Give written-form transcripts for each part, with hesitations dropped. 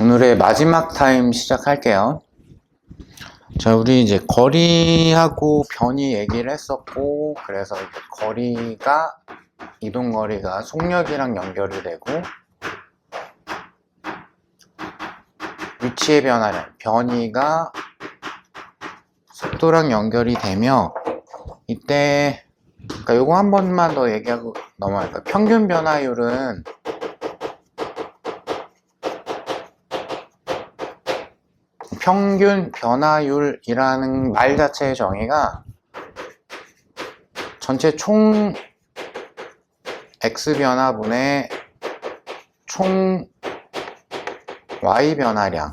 오늘의 마지막 타임 시작할게요. 자, 우리 이제 거리하고 변이 얘기를 했었고, 그래서 이제 거리가, 이동거리가 속력이랑 연결이 되고, 위치의 변화량, 변이가 속도랑 연결이 되며, 이때, 그러니까 요거 한 번만 더 얘기하고 넘어갈까요? 평균 변화율은 평균 변화율이라는 말 자체의 정의가 전체 총 X 변화분의 총 Y 변화량,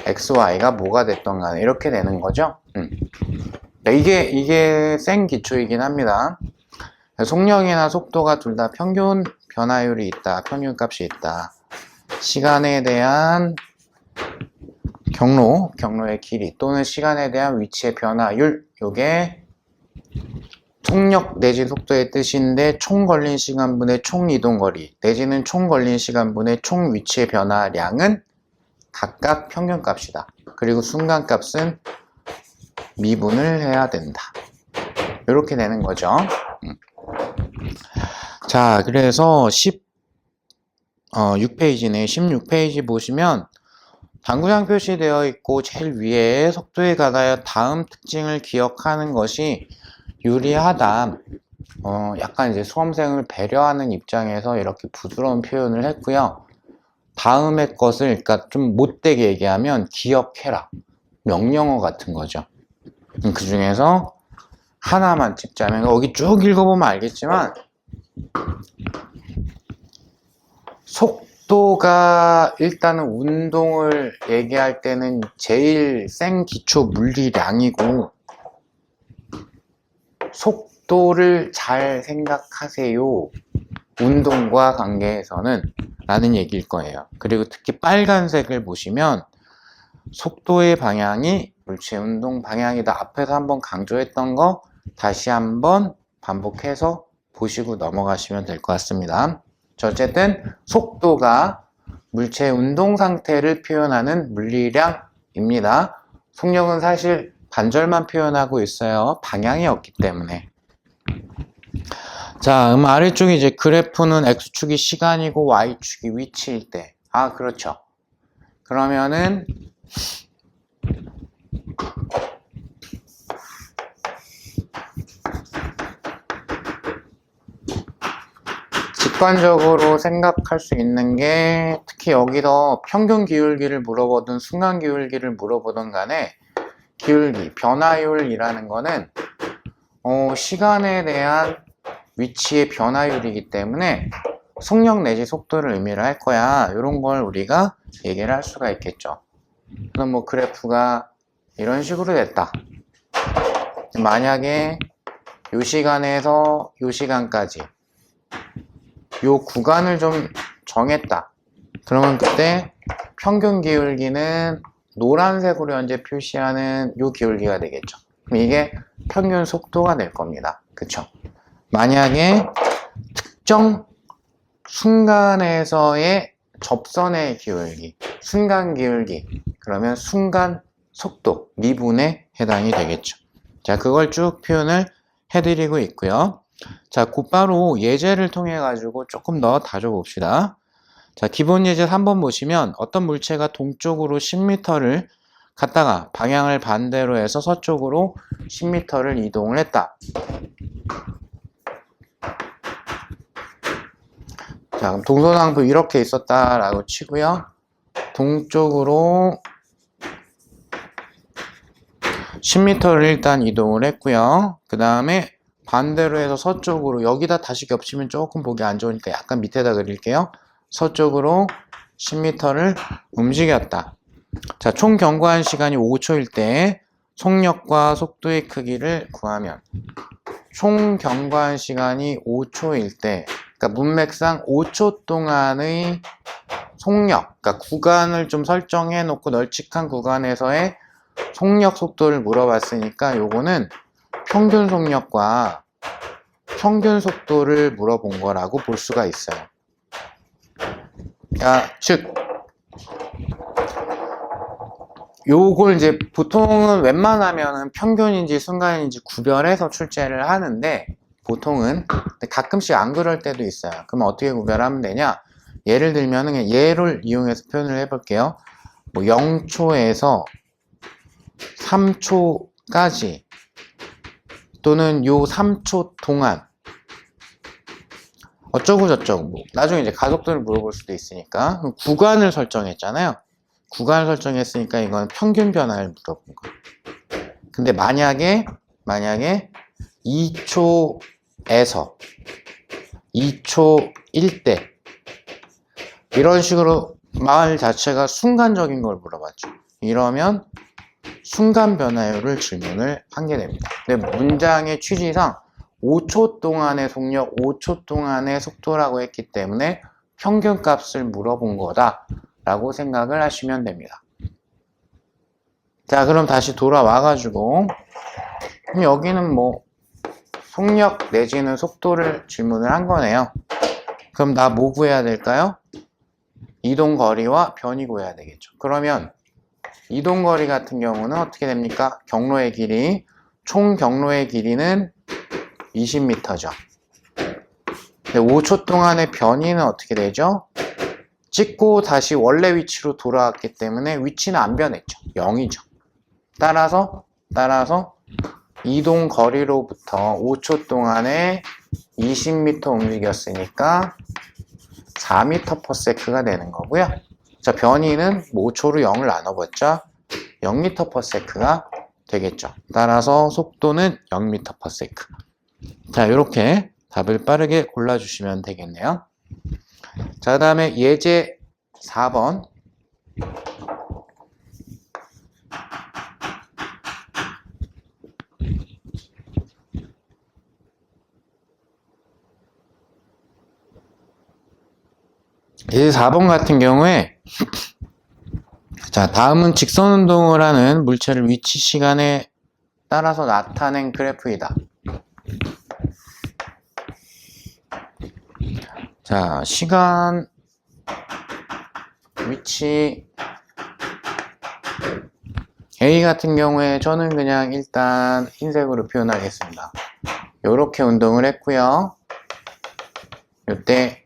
XY가 뭐가 됐던 간에 이렇게 되는 거죠. 이게 생 기초이긴 합니다. 속력이나 속도가 둘 다 평균 변화율이 있다, 평균값이 있다. 시간에 대한 경로의 길이 또는 시간에 대한 위치의 변화율, 요게 속력 내지 속도의 뜻인데 총 걸린 시간분의 총 이동거리 내지는 총 걸린 시간분의 총 위치의 변화량은 각각 평균값이다. 그리고 순간값은 미분을 해야 된다. 이렇게 되는 거죠. 자, 그래서 6페이지네. 16페이지 보시면 당구장 표시되어 있고 제일 위에 속도에 관하여 다음 특징을 기억하는 것이 유리하다. 약간 이제 수험생을 배려하는 입장에서 이렇게 부드러운 표현을 했고요. 다음의 것을, 그러니까 좀 못되게 얘기하면 기억해라. 명령어 같은 거죠. 그 중에서 하나만 찍자면, 여기 쭉 읽어보면 알겠지만, 속도가 일단은 운동을 얘기할 때는 제일 생 기초 물리량이고, 속도를 잘 생각하세요. 운동과 관계에서는 라는 얘기일 거예요. 그리고 특히 빨간색을 보시면 속도의 방향이 물체 운동 방향이다. 앞에서 한번 강조했던 거 다시 한번 반복해서 보시고 넘어가시면 될 것 같습니다. 어쨌든 속도가 물체 운동 상태를 표현하는 물리량입니다. 속력은 사실 반절만 표현하고 있어요. 방향이 없기 때문에. 자, 아래쪽에 이제 그래프는 X축이 시간이고 Y축이 위치일 때. 아, 그렇죠. 그러면은 직관적으로 생각할 수 있는 게 특히 여기서 평균 기울기를 물어보든 순간 기울기를 물어보든 간에 기울기, 변화율이라는 거는 시간에 대한 위치의 변화율이기 때문에 속력 내지 속도를 의미를 할 거야. 이런 걸 우리가 얘기를 할 수가 있겠죠. 그럼 뭐 그래프가 이런 식으로 됐다. 만약에 이 시간에서 이 시간까지 이 구간을 좀 정했다. 그러면 그때 평균 기울기는 노란색으로 현재 표시하는 이 기울기가 되겠죠. 그럼 이게 평균 속도가 될 겁니다. 그쵸? 만약에 특정 순간에서의 접선의 기울기, 순간 기울기, 그러면 순간 속도, 미분에 해당이 되겠죠. 자, 그걸 쭉 표현을 해드리고 있고요. 자, 곧바로 예제를 통해 가지고 조금 더 다져봅시다. 자, 기본 예제 3번 보시면 어떤 물체가 동쪽으로 10m를 갔다가 방향을 반대로 해서 서쪽으로 10m를 이동을 했다. 자, 그럼 동서남북 이렇게 있었다라고 치고요. 동쪽으로 10m를 일단 이동을 했고요. 그 다음에 반대로 해서 서쪽으로, 여기다 다시 겹치면 조금 보기 안 좋으니까 약간 밑에다 그릴게요. 서쪽으로 10m를 움직였다. 자, 총 경과한 시간이 5초일 때 속력과 속도의 크기를 구하면, 총 경과한 시간이 5초일 때, 그러니까 문맥상 5초 동안의 속력, 그러니까 구간을 좀 설정해 놓고 널찍한 구간에서의 속력 속도를 물어봤으니까 요거는 평균 속력과 평균 속도를 물어본 거라고 볼 수가 있어요. 즉 요걸 이제 보통은 웬만하면은 평균인지 순간인지 구별해서 출제를 하는데 보통은 근데 가끔씩 안 그럴 때도 있어요. 그럼 어떻게 구별하면 되냐? 예를 들면은 얘를 이용해서 표현을 해볼게요. 뭐 0초에서 3초까지 또는 요 3초 동안 어쩌고 저쩌고 뭐 나중에 이제 가족들을 물어볼 수도 있으니까 구간을 설정했잖아요. 구간을 설정했으니까 이건 평균 변화를 물어본 거예요. 근데 만약에 2초에서 2초 1대 이런 식으로 말 자체가 순간적인 걸 물어봤죠. 이러면 순간 변화율을 질문을 하게 됩니다. 근데 문장의 취지상 5초 동안의 속력, 5초 동안의 속도라고 했기 때문에 평균 값을 물어본 거다 라고 생각을 하시면 됩니다. 자, 그럼 다시 돌아와가지고 그럼 여기는 뭐 속력 내지는 속도를 질문을 한 거네요. 그럼 나 뭐 구해야 될까요? 이동거리와 변이 구해야 되겠죠. 그러면 이동거리 같은 경우는 어떻게 됩니까? 경로의 길이, 총 경로의 길이는 20m죠. 근데 5초 동안의 변이는 어떻게 되죠? 찍고 다시 원래 위치로 돌아왔기 때문에 위치는 안 변했죠. 0이죠. 따라서 이동 거리로부터 5초 동안에 20m 움직였으니까 4m/s가 되는 거고요. 자, 변이는 5초로 0을 나눠봤자 0m/s가 되겠죠. 따라서 속도는 0m/s. 자, 이렇게 답을 빠르게 골라주시면 되겠네요. 자, 그 다음에 예제 4번. 예제 4번 같은 경우에 자, 다음은 직선 운동을 하는 물체를 위치 시간에 따라서 나타낸 그래프이다. 자, 시간, 위치, A 같은 경우에 저는 그냥 일단 흰색으로 표현하겠습니다. 요렇게 운동을 했고요. 요때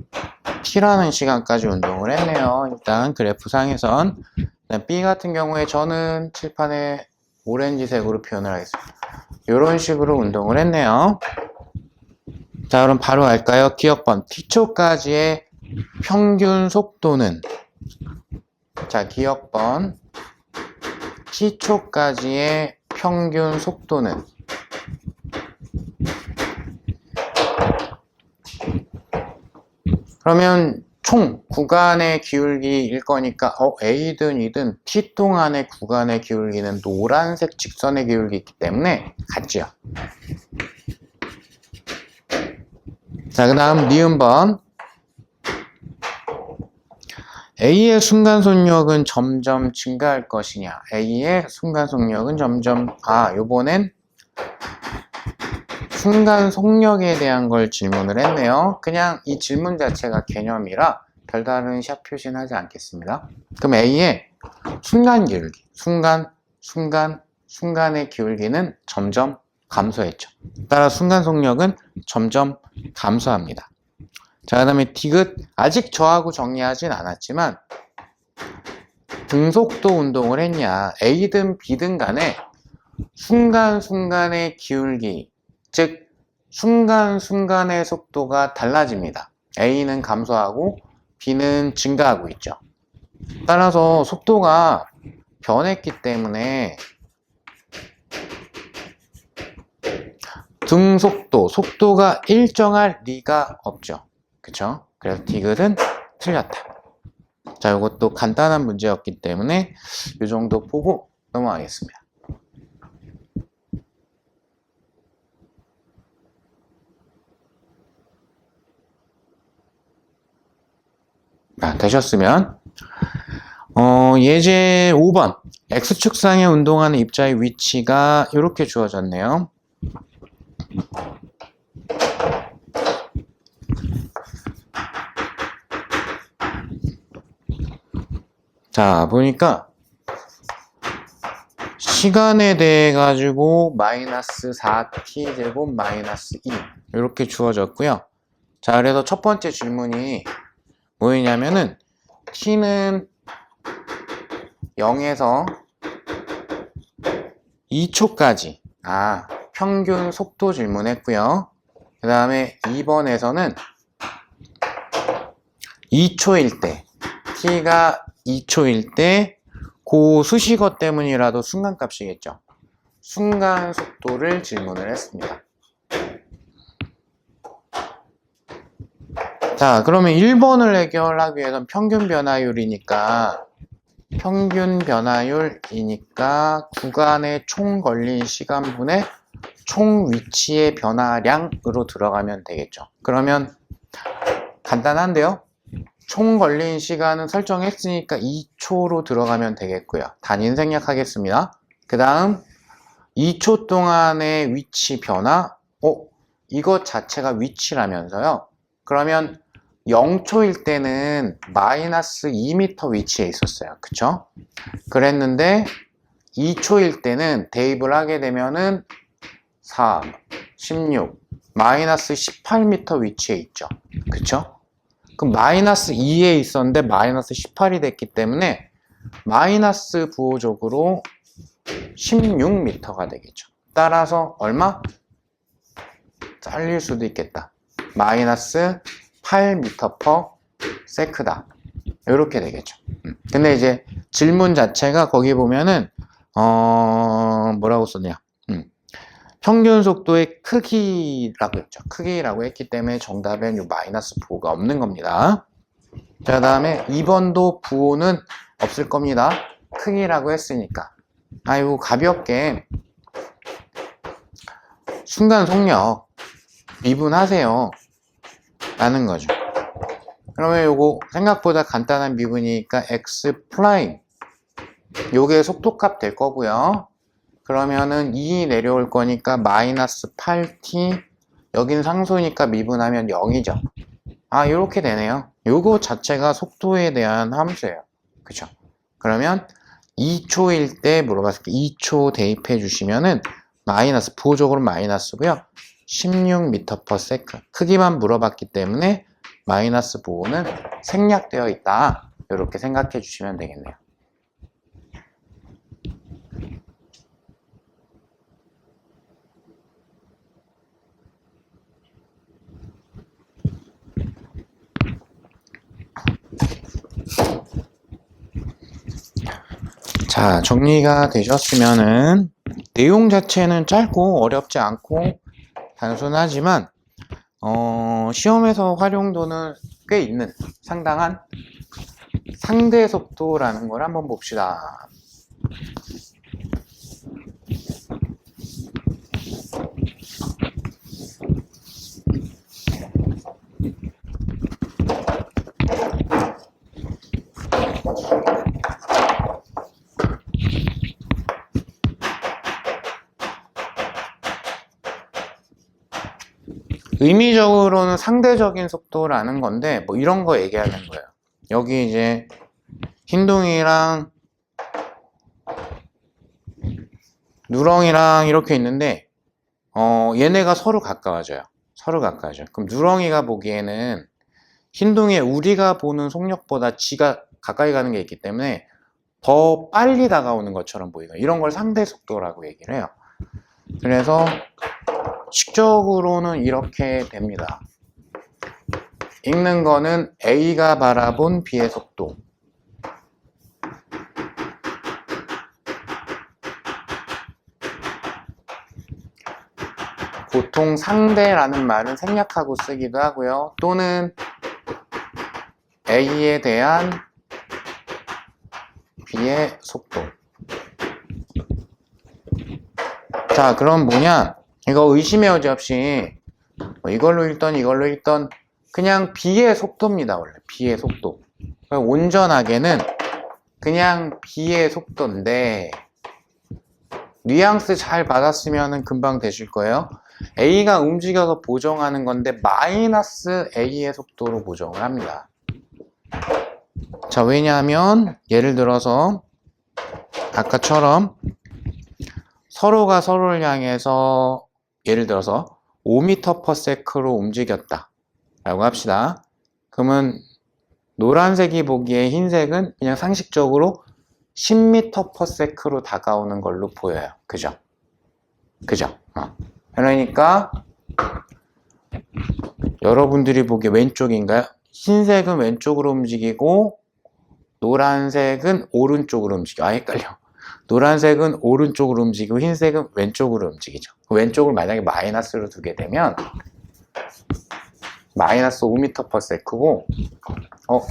T라는 시간까지 운동을 했네요. 일단 그래프 상에선. B 같은 경우에 저는 칠판에 오렌지색으로 표현을 하겠습니다. 요런 식으로 운동을 했네요. 자, 그럼 바로 갈까요? 기억번 T초까지의 평균 속도는 자, 기억번 T초까지의 평균 속도는 그러면 총 구간의 기울기일 거니까 A든 E든 T 동안의 구간의 기울기는 노란색 직선의 기울기이기 때문에 같죠. 자, 그 다음 니은번 A의 순간속력은 점점 증가할 것이냐. A의 순간속력은 점점 요번엔 순간속력에 대한 걸 질문을 했네요. 그냥 이 질문 자체가 개념이라 별다른 샵 표시는 하지 않겠습니다. 그럼 A의 순간 기울기, 순간의 기울기는 점점 감소했죠. 따라 순간속력은 점점 감소합니다. 자, 그 다음에 디귿 아직 저하고 정리하진 않았지만 등속도 운동을 했냐. A든 B든 간에 순간의 기울기, 즉 순간의 속도가 달라집니다. A는 감소하고 B는 증가하고 있죠. 따라서 속도가 변했기 때문에 속도가 일정할 리가 없죠. 그쵸? 그래서 디귿은 틀렸다. 자, 이것도 간단한 문제였기 때문에 이 정도 보고 넘어가겠습니다. 되셨으면 예제 5번 X축상에 운동하는 입자의 위치가 이렇게 주어졌네요. 자, 보니까 시간에 대해 가지고 마이너스 4t 제곱 마이너스 2 이렇게 주어졌고요. 자, 그래서 첫 번째 질문이 뭐였냐면은 t는 0에서 2초까지 평균 속도 질문했고요. 그 다음에 2번에서는 2초일 때 t가 2초일 때 그 수식어 때문이라도 순간값이겠죠. 순간 속도를 질문을 했습니다. 자, 그러면 1번을 해결하기 위해서는 평균 변화율이니까 구간의 총 걸린 시간분의 총 위치의 변화량으로 들어가면 되겠죠. 그러면 간단한데요. 총 걸린 시간은 설정했으니까 2초로 들어가면 되겠고요. 단위는 생략하겠습니다. 그 다음 2초 동안의 위치 변화 이것 자체가 위치라면서요. 그러면 0초일 때는 마이너스 2m 위치에 있었어요. 그쵸? 그랬는데 2초일 때는 대입을 하게 되면은 3, 16, 마이너스 18m 위치에 있죠. 그쵸? 그럼 마이너스 2에 있었는데 마이너스 18이 됐기 때문에 마이너스 부호적으로 16m가 되겠죠. 따라서 얼마? 잘릴 수도 있겠다. 마이너스 8m/s다. 이렇게 되겠죠. 근데 이제 질문 자체가 거기 보면은 뭐라고 썼냐? 평균 속도의 크기라고 했죠. 크기라고 했기 때문에 정답엔 이 마이너스 부호가 없는 겁니다. 자, 그 다음에 2번도 부호는 없을 겁니다. 크기라고 했으니까. 이거 가볍게 순간 속력 미분하세요 라는 거죠. 그러면 요거 생각보다 간단한 미분이니까 x 프라임 요게 속도값 될 거고요. 그러면은 2 내려올 거니까 마이너스 8t 여긴 상수니까 미분하면 0이죠. 이렇게 되네요. 요거 자체가 속도에 대한 함수예요. 그쵸? 그러면 2초일 때 물어봤을 때 2초 대입해 주시면은 마이너스, 부호적으로 마이너스고요. 16m/s. 크기만 물어봤기 때문에 마이너스 부호는 생략되어 있다. 이렇게 생각해 주시면 되겠네요. 자, 정리가 되셨으면은 내용 자체는 짧고 어렵지 않고 단순하지만 시험에서 활용도는 꽤 있는 상당한 상대 속도라는 걸 한번 봅시다. 의미적으로는 상대적인 속도라는 건데 뭐 이런 거 얘기하는 거예요. 여기 이제 흰둥이랑 누렁이랑 이렇게 있는데 얘네가 서로 가까워져요. 그럼 누렁이가 보기에는 흰둥이의 우리가 보는 속력보다 지가 가까이 가는 게 있기 때문에 더 빨리 다가오는 것처럼 보이고 이런 걸 상대 속도라고 얘기를 해요. 그래서 식적으로는 이렇게 됩니다. 읽는 거는 A가 바라본 B의 속도. 보통 상대라는 말은 생략하고 쓰기도 하고요. 또는 A에 대한 B의 속도. 자, 그럼 뭐냐? 이거 의심의 여지 없이 이걸로 읽던 그냥 B의 속도입니다. 원래 B의 속도. 온전하게는 그냥 B의 속도인데 뉘앙스 잘 받았으면 금방 되실 거예요. A가 움직여서 보정하는 건데 마이너스 A의 속도로 보정을 합니다. 자, 왜냐하면 예를 들어서 아까처럼 서로가 서로를 향해서 예를 들어서 5m/s로 움직였다 라고 합시다. 그러면 노란색이 보기에 흰색은 그냥 상식적으로 10m/s로 다가오는 걸로 보여요. 그죠? 그죠? 그러니까 여러분들이 보기에 왼쪽인가요? 흰색은 왼쪽으로 움직이고 노란색은 오른쪽으로 움직여. 헷갈려. 노란색은 오른쪽으로 움직이고 흰색은 왼쪽으로 움직이죠. 왼쪽을 만약에 마이너스로 두게 되면 마이너스 5m/s고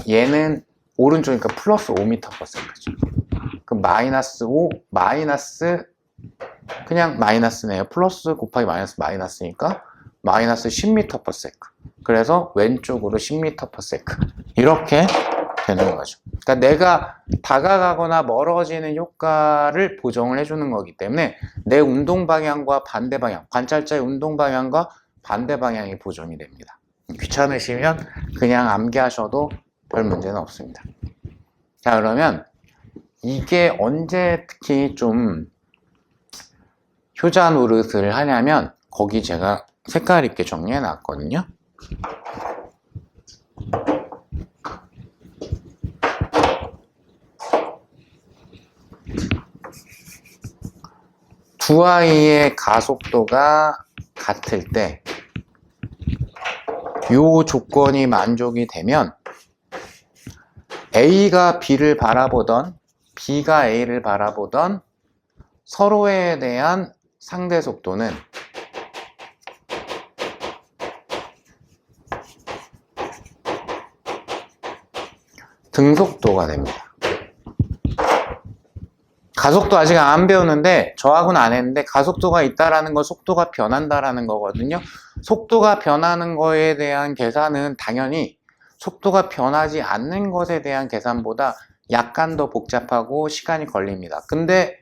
얘는 오른쪽이니까 플러스 5m/s죠. 그럼 마이너스 5, 마이너스 그냥 마이너스네요. 플러스 곱하기 마이너스 마이너스니까 마이너스 10m/s. 그래서 왼쪽으로 10m/s. 이렇게 되는 거죠. 그러니까 내가 다가가거나 멀어지는 효과를 보정을 해주는 거기 때문에 내 운동 방향과 반대 방향, 관찰자의 운동 방향과 반대 방향이 보정이 됩니다. 귀찮으시면 그냥 암기하셔도 별 문제는 없습니다. 자, 그러면 이게 언제 특히 좀 효자 노릇을 하냐면 거기 제가 색깔 있게 정리해 놨거든요. 두 아이의 가속도가 같을 때 이 조건이 만족이 되면 A가 B를 바라보던 B가 A를 바라보던 서로에 대한 상대 속도는 등속도가 됩니다. 가속도 아직 안 배우는데 저하고는 안 했는데 가속도가 있다라는 건 속도가 변한다라는 거거든요. 속도가 변하는 거에 대한 계산은 당연히 속도가 변하지 않는 것에 대한 계산보다 약간 더 복잡하고 시간이 걸립니다. 근데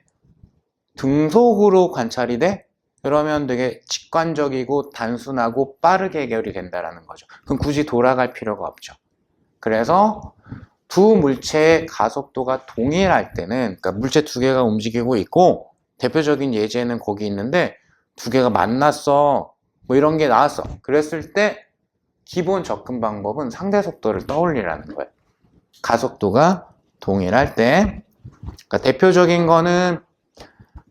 등속으로 관찰이 돼? 그러면 되게 직관적이고 단순하고 빠르게 해결이 된다라는 거죠. 그럼 굳이 돌아갈 필요가 없죠. 그래서 두 물체의 가속도가 동일할 때는, 그러니까 물체 두 개가 움직이고 있고 대표적인 예제는 거기 있는데 두 개가 만났어 뭐 이런 게 나왔어. 그랬을 때 기본 접근 방법은 상대 속도를 떠올리라는 거예요. 가속도가 동일할 때. 그러니까 대표적인 거는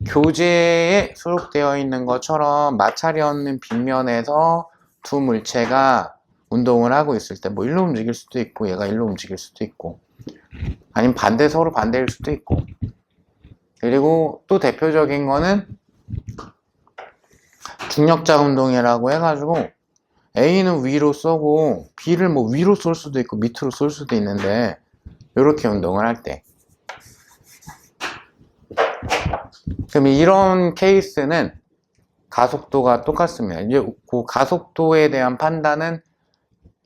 교재에 수록되어 있는 것처럼 마찰이 없는 빗면에서 두 물체가 운동을 하고 있을 때 뭐 일로 움직일 수도 있고 얘가 일로 움직일 수도 있고 아니면 서로 반대일 수도 있고. 그리고 또 대표적인 거는 중력자 운동이라고 해가지고 A는 위로 쏘고 B를 뭐 위로 쏠 수도 있고 밑으로 쏠 수도 있는데 이렇게 운동을 할 때, 그럼 이런 케이스는 가속도가 똑같습니다. 이제 그 가속도에 대한 판단은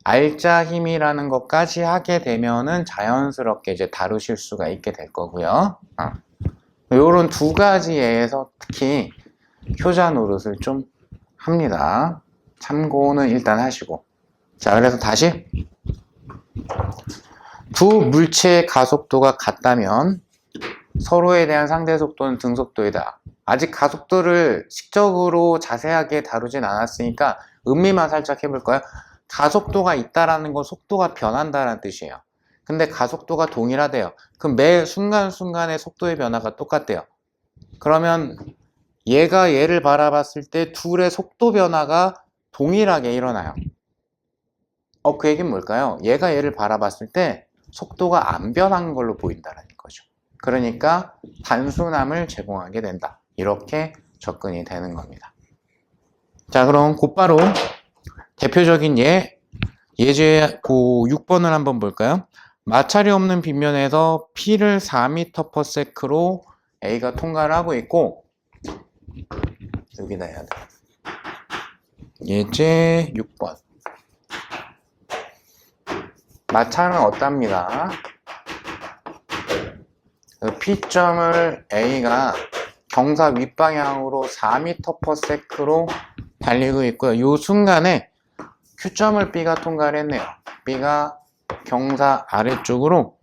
알짜 힘이라는 것까지 하게 되면은 자연스럽게 이제 다루실 수가 있게 될 거고요. 요런 두 가지 예에서 특히 효자 노릇을 좀 합니다. 참고는 일단 하시고. 자, 그래서 다시 두 물체의 가속도가 같다면 서로에 대한 상대 속도는 등속도이다. 아직 가속도를 식적으로 자세하게 다루진 않았으니까 음미만 살짝 해볼까요? 가속도가 있다라는 건 속도가 변한다는 뜻이에요. 근데 가속도가 동일하대요. 그럼 매 순간순간의 속도의 변화가 똑같대요. 그러면 얘가 얘를 바라봤을 때 둘의 속도 변화가 동일하게 일어나요. 그 얘기는 뭘까요? 얘가 얘를 바라봤을 때 속도가 안 변한 걸로 보인다는 거죠. 그러니까 단순함을 제공하게 된다. 이렇게 접근이 되는 겁니다. 자, 그럼 곧바로 대표적인 예제 6번을 한번 볼까요? 마찰이 없는 빗면에서 P를 4m/s로 A가 통과를 하고 있고, 여기다 해야 돼. 예제 6번. 마찰은 어답니다. P점을 A가 경사 윗방향으로 4m/s로 달리고 있고요. 이 순간에 Q점을 B가 통과를 했네요. B가 경사 아래쪽으로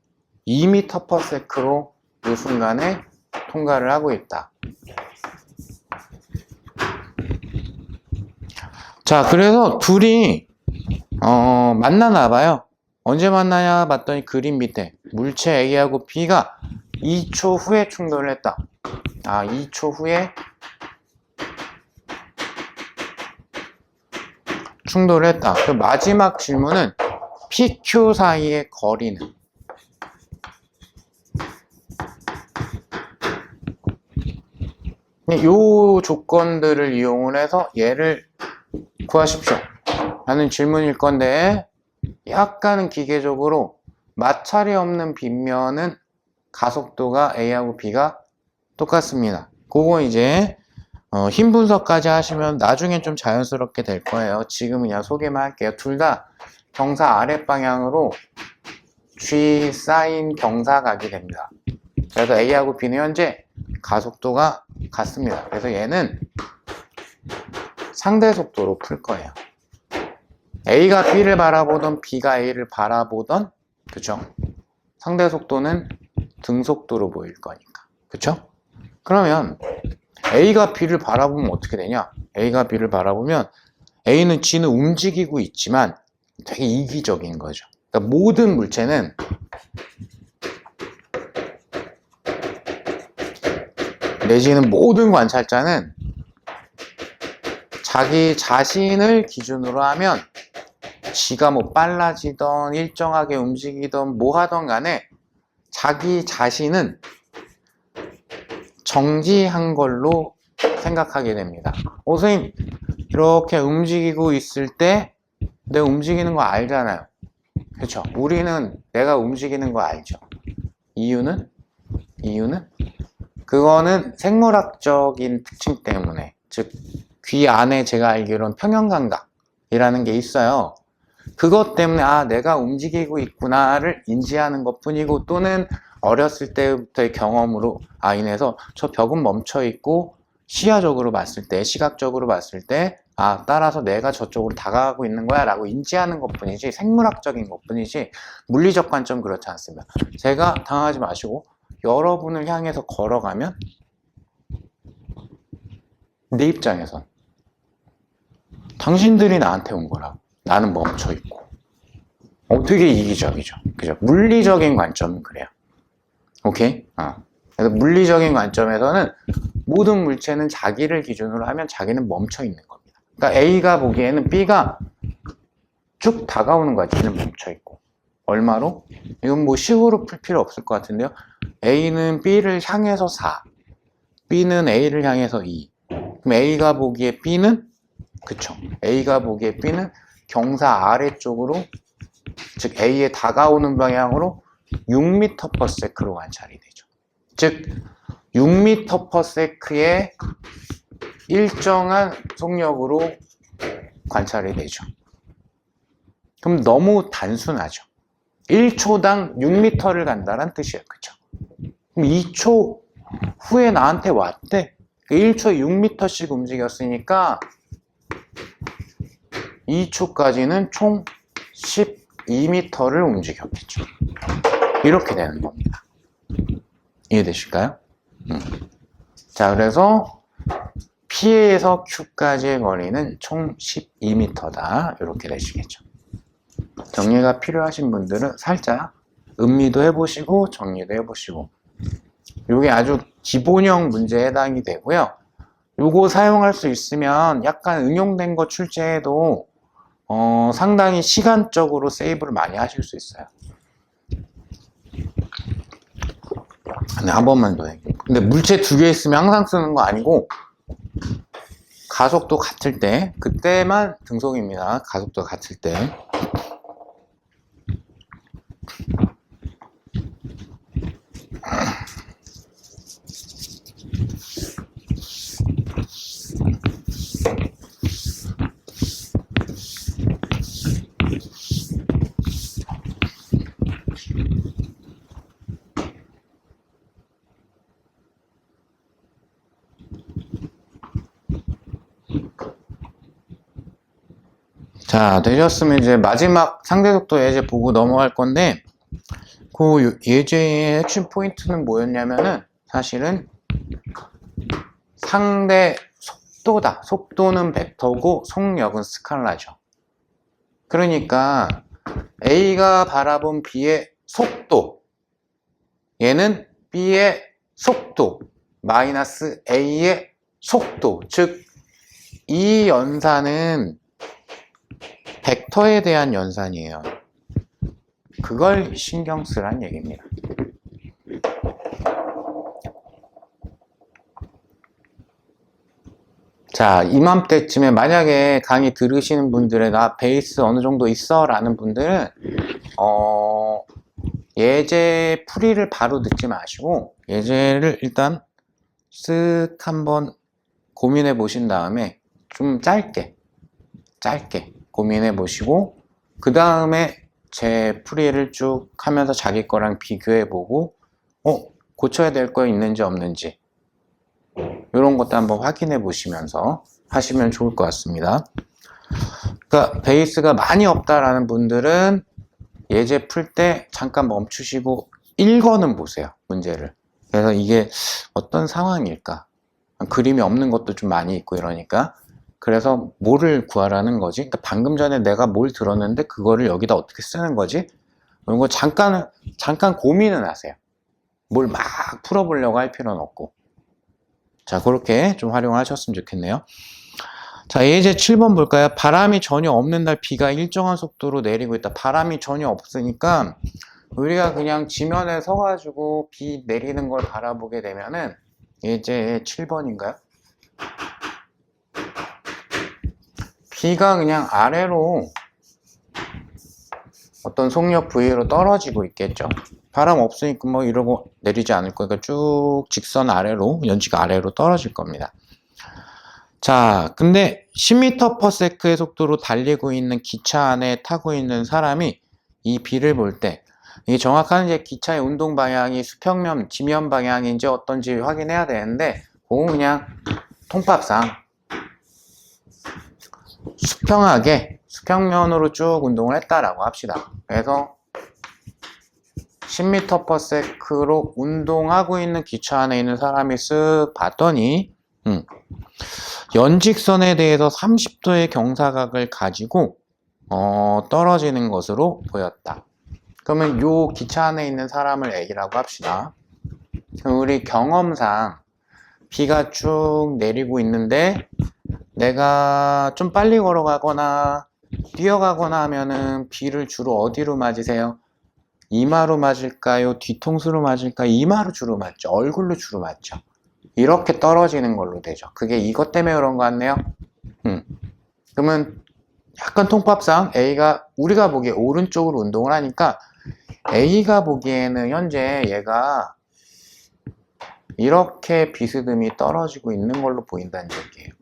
2m/s로 이 순간에 통과를 하고 있다. 자, 그래서 둘이 만나나 봐요. 언제 만나냐 봤더니 그림 밑에 물체 A하고 B가 2초 후에 충돌을 했다. 2초 후에 충돌을 했다. 그 마지막 질문은 PQ 사이의 거리는? 이 조건들을 이용을 해서 얘를 구하십시오 라는 질문일 건데, 약간은 기계적으로 마찰이 없는 빗면은 가속도가 A하고 B가 똑같습니다. 그거 이제 힘 분석까지 하시면 나중엔 좀 자연스럽게 될 거예요. 지금 그냥 소개만 할게요. 둘 다 경사 아랫방향으로 G 사인 경사각이 됩니다. 그래서 A하고 B는 현재 가속도가 같습니다. 그래서 얘는 상대 속도로 풀 거예요. A가 B를 바라보던 B가 A를 바라보던, 그쵸? 상대 속도는 등속도로 보일 거니까, 그쵸? 그러면 A가 B를 바라보면 어떻게 되냐? A가 B를 바라보면 A는 G는 움직이고 있지만 되게 이기적인 거죠. 그러니까 모든 물체는 내지는 모든 관찰자는 자기 자신을 기준으로 하면 지가 뭐 빨라지던 일정하게 움직이던 뭐 하던 간에 자기 자신은 정지한 걸로 생각하게 됩니다. 선생님, 이렇게 움직이고 있을 때 내가 움직이는 거 알잖아요. 그렇죠? 우리는 내가 움직이는 거 알죠. 이유는 그거는 생물학적인 특징 때문에, 즉 귀 안에 제가 알기로는 평형감각이라는 게 있어요. 그것 때문에 내가 움직이고 있구나를 인지하는 것 뿐이고, 또는 어렸을 때부터의 경험으로 인해서 저 벽은 멈춰 있고 시야적으로 봤을 때, 시각적으로 봤을 때 따라서 내가 저쪽으로 다가가고 있는 거야 라고 인지하는 것 뿐이지, 생물학적인 것 뿐이지 물리적 관점 그렇지 않습니다. 제가 당하지 마시고 여러분을 향해서 걸어가면 내 입장에선 당신들이 나한테 온 거라고, 나는 멈춰 있고 되게 이기적이죠. 그죠? 물리적인 관점은 그래요. 오케이? 그래서 물리적인 관점에서는 모든 물체는 자기를 기준으로 하면 자기는 멈춰 있는 겁니다. 그러니까 A가 보기에는 B가 쭉 다가오는 거야. 쟤는 멈춰 있고. 얼마로? 이건 뭐 식으로 풀 필요 없을 것 같은데요. A는 B를 향해서 4, B는 A를 향해서 2. 그럼 A가 보기에 B는, 그쵸? A가 보기에 B는 경사 아래쪽으로, 즉 A에 다가오는 방향으로 6m/s로 관찰이 되죠. 즉 6m/s의 일정한 속력으로 관찰이 되죠. 그럼 너무 단순하죠. 1초당 6m를 간다는 뜻이에요. 그쵸? 그럼 2초 후에 나한테 왔대. 1초에 6m씩 움직였으니까 2초까지는 총 12m를 움직였겠죠. 이렇게 되는 겁니다. 이해되실까요? 자, 그래서 P에서 Q까지의 거리는 총 12m다. 이렇게 되시겠죠. 정리가 필요하신 분들은 살짝 음미도 해보시고 정리도 해보시고, 이게 아주 기본형 문제에 해당이 되고요. 요거 사용할 수 있으면 약간 응용된 거 출제해도 상당히 시간적으로 세이브를 많이 하실 수 있어요. 네, 한 번만 더 해요. 근데 물체 두 개 있으면 항상 쓰는 거 아니고, 가속도 같을 때, 그때만 등속입니다. 가속도 같을 때. 자, 되셨으면 이제 마지막 상대속도 예제 보고 넘어갈 건데, 그 예제의 핵심 포인트는 뭐였냐면은 사실은 상대 속도다. 속도는 벡터고 속력은 스칼라죠. 그러니까 A가 바라본 B의 속도, 얘는 B의 속도 마이너스 A의 속도, 즉 이 연산은 벡터에 대한 연산이에요. 그걸 신경 쓰란 얘기입니다. 자, 이맘때쯤에 만약에 강의 들으시는 분들의 나 베이스 어느 정도 있어 라는 분들은 예제 풀이를 바로 듣지 마시고 예제를 일단 쓱 한번 고민해 보신 다음에 좀 짧게 고민해 보시고 그 다음에 제 풀이를 쭉 하면서 자기 거랑 비교해 보고 고쳐야 될 거 있는지 없는지 이런 것도 한번 확인해 보시면서 하시면 좋을 것 같습니다. 그러니까 베이스가 많이 없다라는 분들은 예제 풀 때 잠깐 멈추시고 읽어는 보세요, 문제를. 그래서 이게 어떤 상황일까? 그림이 없는 것도 좀 많이 있고 이러니까. 그래서 뭐를 구하라는 거지? 그러니까 방금 전에 내가 뭘 들었는데 그거를 여기다 어떻게 쓰는 거지? 이런 거 잠깐 고민은 하세요. 뭘 막 풀어보려고 할 필요는 없고. 자, 그렇게 좀 활용하셨으면 좋겠네요. 자, 예제 7번 볼까요? 바람이 전혀 없는 날 비가 일정한 속도로 내리고 있다. 바람이 전혀 없으니까 우리가 그냥 지면에 서가지고 비 내리는 걸 바라보게 되면은 예제 7번인가요? 비가 그냥 아래로 어떤 속력 V로 떨어지고 있겠죠. 바람 없으니까 뭐 이러고 내리지 않을 거니까 쭉 직선 아래로, 연지가 아래로 떨어질 겁니다. 자, 근데 10m/s의 속도로 달리고 있는 기차 안에 타고 있는 사람이 이 비를 볼 때 이게 정확한 이제 기차의 운동 방향이 수평면, 지면 방향인지 어떤지 확인해야 되는데 그건 그냥 통밥상 수평하게 수평면으로 쭉 운동을 했다라고 합시다. 그래서 10m/s로 운동하고 있는 기차 안에 있는 사람이 쓱 봤더니 연직선에 대해서 30도의 경사각을 가지고 떨어지는 것으로 보였다. 그러면 요 기차 안에 있는 사람을 A라고 합시다. 우리 경험상 비가 쭉 내리고 있는데 내가 좀 빨리 걸어가거나 뛰어가거나 하면은 비를 주로 어디로 맞으세요? 이마로 맞을까요? 뒤통수로 맞을까요? 이마로 주로 맞죠. 얼굴로 주로 맞죠. 이렇게 떨어지는 걸로 되죠. 그게 이것 때문에 그런 것 같네요. 그러면 약간 통밥상 A가 우리가 보기에 오른쪽으로 운동을 하니까 A가 보기에는 현재 얘가 이렇게 비스듬히 떨어지고 있는 걸로 보인다는 얘기예요.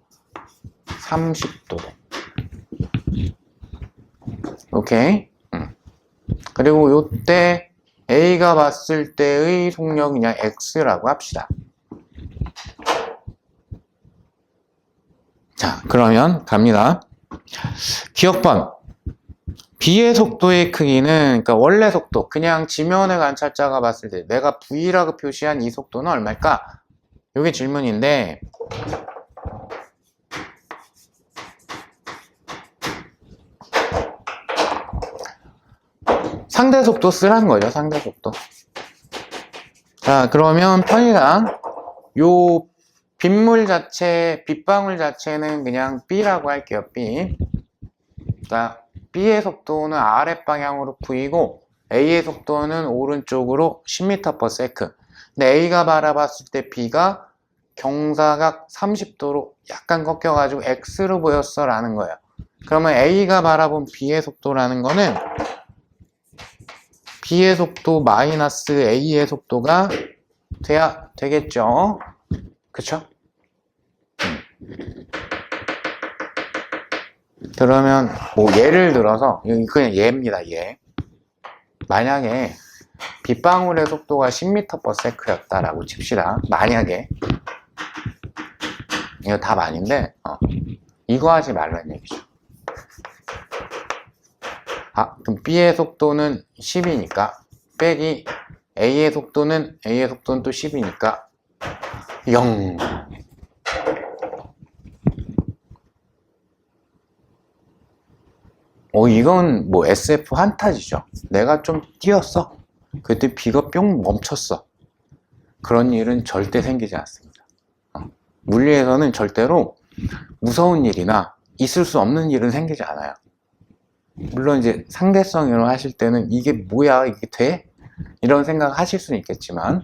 30도. 오케이. 그리고 요때 A가 봤을 때의 속력 그냥 X라고 합시다. 자, 그러면 갑니다. 기억번. B의 속도의 크기는, 그러니까 원래 속도, 그냥 지면의 관찰자가 봤을 때 내가 V라고 표시한 이 속도는 얼마일까? 이게 질문인데 상대 속도 쓰라는 거죠. 상대 속도. 자, 그러면 편의상 요 빗물 자체, 빗방울 자체는 그냥 B라고 할게요. B. 그러니까 B의 속도는 아랫방향으로 V고 A의 속도는 오른쪽으로 10m/s. 근데 A가 바라봤을 때 B가 경사각 30도로 약간 꺾여가지고 X로 보였어 라는 거예요. 그러면 A가 바라본 B의 속도라는 거는 B의 속도 마이너스 A의 속도가 돼야 되겠죠. 그쵸? 그러면 뭐 예를 들어서 그냥 예입니다. 예. 만약에 빗방울의 속도가 10m/s였다라고 칩시다. 만약에 이거 답 아닌데 이거 하지 말라는 얘기죠. 그럼 B의 속도는 10이니까 빼기 A의 속도는 또 10이니까 0. 이건 뭐 SF 환타지죠. 내가 좀 뛰었어. 그때 비가 뿅 멈췄어. 그런 일은 절대 생기지 않습니다. 물리에서는 절대로 무서운 일이나 있을 수 없는 일은 생기지 않아요. 물론 이제 상대성으로 하실 때는 이게 뭐야, 이게 돼? 이런 생각 하실 수는 있겠지만,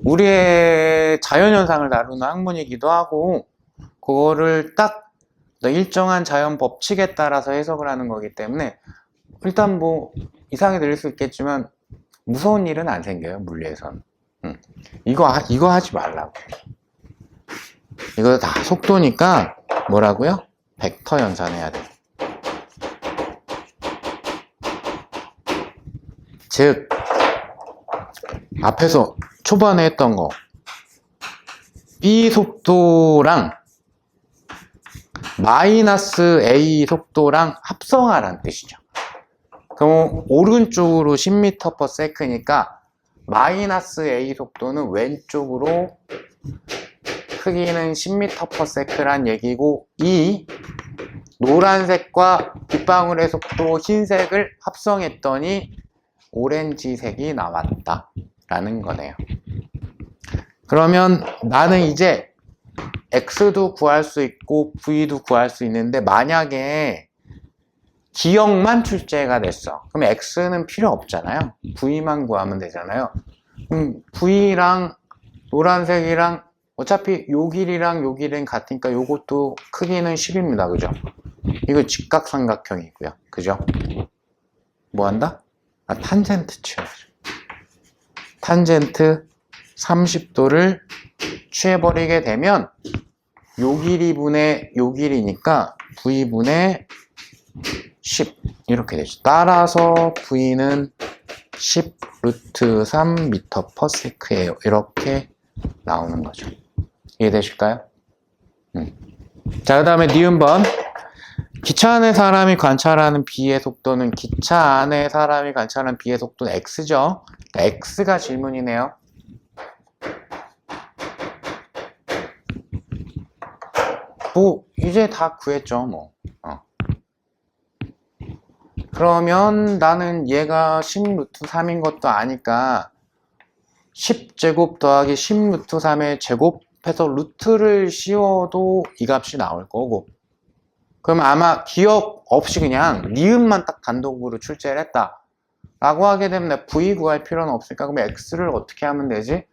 우리의 자연현상을 다루는 학문이기도 하고, 그거를 딱 일정한 자연 법칙에 따라서 해석을 하는 거기 때문에, 일단 뭐 이상이 들릴 수 있겠지만 무서운 일은 안 생겨요, 물리에서는. 이거 하지 말라고. 이거 다 속도니까 뭐라고요? 벡터 연산해야 돼. 즉 앞에서 초반에 했던 거 B 속도랑 마이너스 A 속도랑 합성하라는 뜻이죠. 그럼 오른쪽으로 10m/s니까 마이너스 A 속도는 왼쪽으로 크기는 10m/s란 얘기고, 이 노란색과 빗방울의 속도 흰색을 합성했더니 오렌지색이 나왔다 라는 거네요. 그러면 나는 이제 X도 구할 수 있고 V도 구할 수 있는데, 만약에 기억만 출제가 됐어. 그럼 X는 필요 없잖아요. V만 구하면 되잖아요. 그럼 V랑 노란색이랑 어차피 요 길이랑 요 길이는 같으니까 요것도 크기는 10입니다. 그죠? 이거 직각삼각형이고요. 그죠? 뭐 한다? 탄젠트 취해야죠. 탄젠트 30도를 취해버리게 되면 요 길이분의 요 길이니까 V분의 10 이렇게 되죠. 따라서 V는 10 루트 3 m/s예요. 이렇게 나오는 거죠. 이해되실까요? 자, 그 다음에 니은번. 기차 안에 사람이 관찰하는 B의 속도는, 기차 안에 사람이 관찰하는 B의 속도는 X죠. X가 질문이네요. 뭐 이제 다 구했죠. 뭐. 그러면 나는 얘가 10 루트 3인 것도 아니까 10제곱 더하기 10 루트 3의 제곱해서 루트를 씌워도 이 값이 나올 거고, 그럼 아마 기억 없이 그냥 니은만 딱 단독으로 출제를 했다 라고 하게 되면 V 구할 필요는 없으니까, 그럼 X를 어떻게 하면 되지?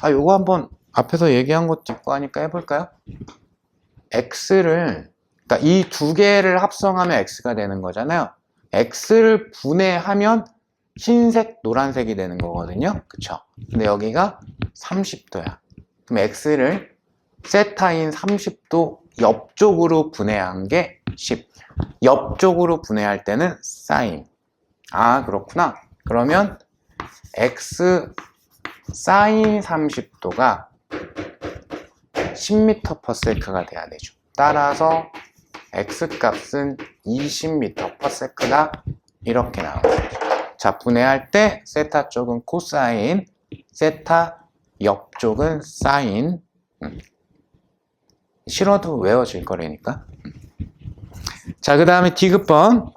요거 한번 앞에서 얘기한 것도 있고 하니까 해볼까요? X를, 그러니까 이 두 개를 합성하면 X가 되는 거잖아요. X를 분해하면 흰색, 노란색이 되는 거거든요. 그쵸? 근데 여기가 30도야. 그럼 X를 세타인 30도 옆쪽으로 분해한 게 10. 옆쪽으로 분해할 때는 사인. 그렇구나. 그러면 X 사인 30도가 10m/s가 돼야 되죠. 따라서 X 값은 20m/s다. 이렇게 나오는 거죠. 자, 분해할 때 세타 쪽은 코사인, 세타 옆쪽은 사인. 싫어도 외워질 거라니까. 자, 그 다음에 디귿번.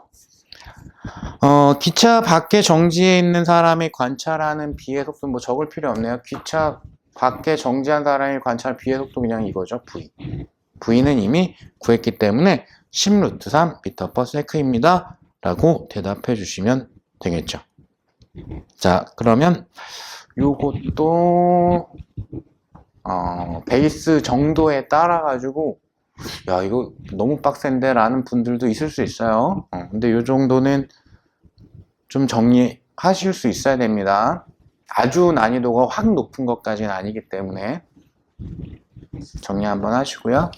기차 밖에 정지해 있는 사람이 관찰하는 B의 속도, 뭐 적을 필요 없네요. 기차 밖에 정지한 사람이 관찰하는 B의 속도 그냥 이거죠. V. V는 이미 구했기 때문에 10 루트 3 m/s입니다. 라고 대답해 주시면 되겠죠. 자, 그러면 요것도 베이스 정도에 따라 가지고 야, 이거 너무 빡센데 라는 분들도 있을 수 있어요. 근데 요 정도는 좀 정리하실 수 있어야 됩니다. 아주 난이도가 확 높은 것까지는 아니기 때문에 정리 한번 하시고요.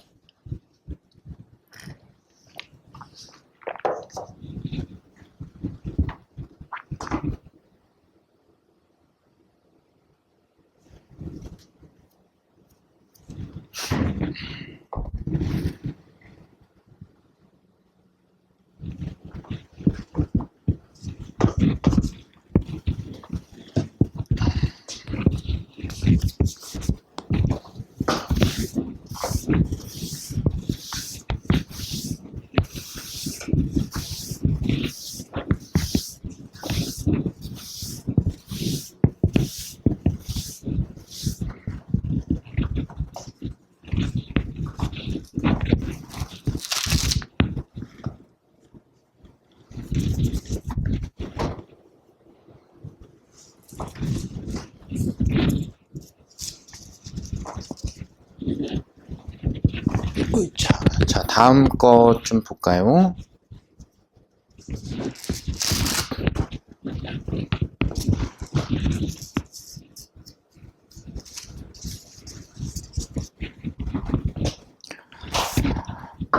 자, 다음 거 좀 볼까요?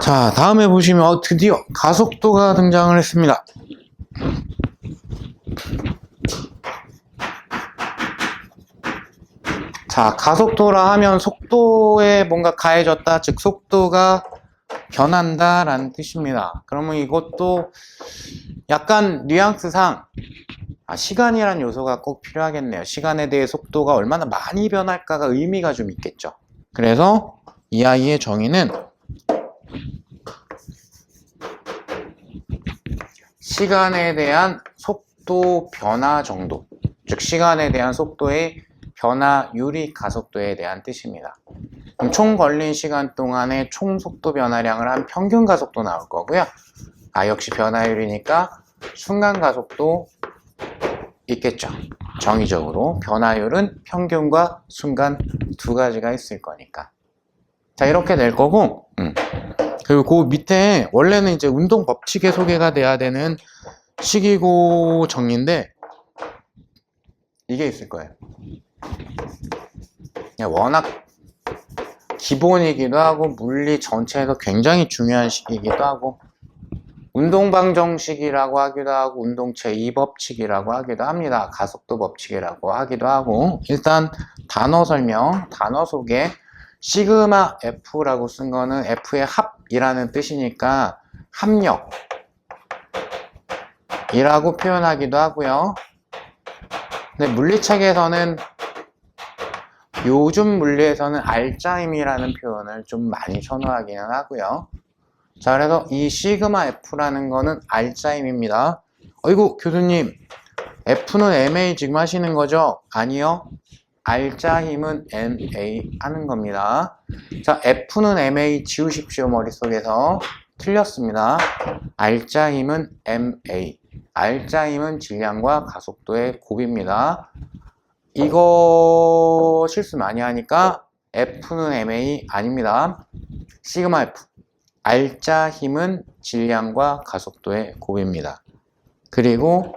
자, 다음에 보시면 드디어 가속도가 등장을 했습니다. 자, 가속도라 하면 속도에 뭔가 가해졌다, 즉 속도가 변한다 라는 뜻입니다. 그러면 이것도 약간 뉘앙스상 시간이란 요소가 꼭 필요하겠네요. 시간에 대해 속도가 얼마나 많이 변할까가 의미가 좀 있겠죠. 그래서 이 아이의 정의는 시간에 대한 속도 변화 정도, 즉 시간에 대한 속도의 변화율이 가속도에 대한 뜻입니다. 그럼 총 걸린 시간 동안의 총 속도 변화량을 한 평균 가속도 나올 거고요. 역시 변화율이니까 순간 가속도 있겠죠. 정의적으로 변화율은 평균과 순간 두 가지가 있을 거니까. 자, 이렇게 될 거고, 그리고 그 밑에 원래는 이제 운동 법칙에 소개가 돼야 되는 식이고 정리인데 이게 있을 거예요. 워낙 기본이기도 하고 물리 전체에서 굉장히 중요한 식이기도 하고 운동방정식이라고 하기도 하고 운동 제2법칙이라고 하기도 합니다. 가속도 법칙이라고 하기도 하고 일단 단어 설명, 단어 소개. 시그마 F라고 쓴 거는 F의 합이라는 뜻이니까 합력이라고 표현하기도 하고요. 근데 물리책에서는 요즘 물리에서는 알짜임이라는 표현을 좀 많이 선호하기는 하고요. 자, 그래서 이 시그마 F라는 거는 알짜임입니다. 어이구, 교수님, F는 MA 지금 하시는 거죠? 아니요. 알짜 힘은 MA 하는 겁니다. 자, F는 MA 지우십시오. 머릿속에서. 틀렸습니다. 알짜 힘은 MA. 알짜 힘은 질량과 가속도의 곱입니다. 이거 실수 많이 하니까 F는 MA 아닙니다. 시그마 F. 알짜 힘은 질량과 가속도의 곱입니다. 그리고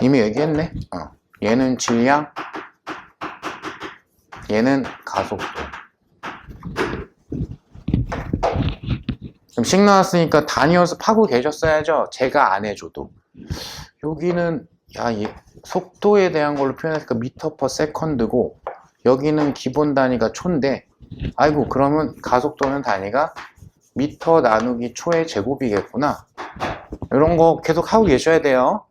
이미 얘기했네. 얘는 질량, 얘는 가속도. 좀 식 나왔으니까 단위 연습하고 계셨어야죠. 제가 안 해줘도. 여기는 이 속도에 대한 걸로 표현했으니까 미터 퍼 세컨드고 여기는 기본 단위가 초인데 아이고 그러면 가속도는 단위가 미터 나누기 초의 제곱이겠구나. 이런 거 계속 하고 계셔야 돼요.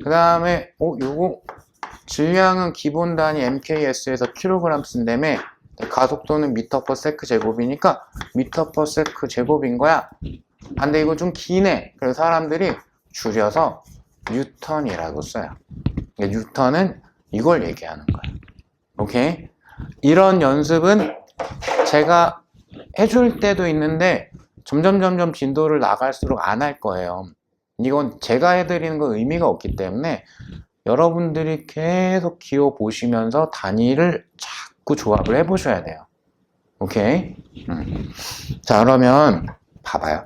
그 다음에 요거 질량은 기본 단위 MKS에서 kg 쓴다며 가속도는 미터 퍼 세크 제곱이니까 미터 퍼 세크 제곱인 거야. 근데 이거 좀 기네. 그래서 사람들이 줄여서 뉴턴이라고 써요. 뉴턴은 이걸 얘기하는 거야. 오케이? 이런 연습은 제가 해줄 때도 있는데 점점 진도를 나갈수록 안 할 거예요. 이건 제가 해드리는 건 의미가 없기 때문에 여러분들이 계속 기호 보시면서 단위를 자꾸 조합을 해보셔야 돼요. 오케이? 자, 그러면 봐봐요.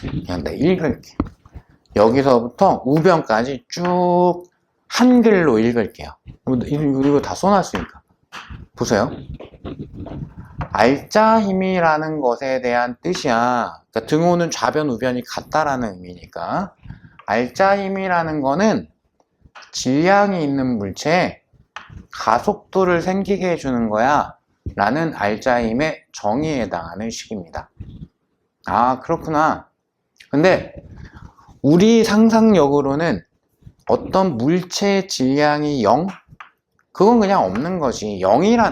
그냥 내가 읽을게. 여기서부터 우변까지 쭉 한글로 읽을게요. 이거 다 써놨으니까. 보세요. 알짜 힘이라는 것에 대한 뜻이야. 그러니까 등호는 좌변, 우변이 같다라는 의미니까. 알짜 힘이라는 거는 질량이 있는 물체에 가속도를 생기게 해주는 거야. 라는 알짜 힘의 정의에 해당하는 식입니다. 그렇구나. 근데 우리 상상력으로는 어떤 물체의 질량이 0? 그건 그냥 없는 거지.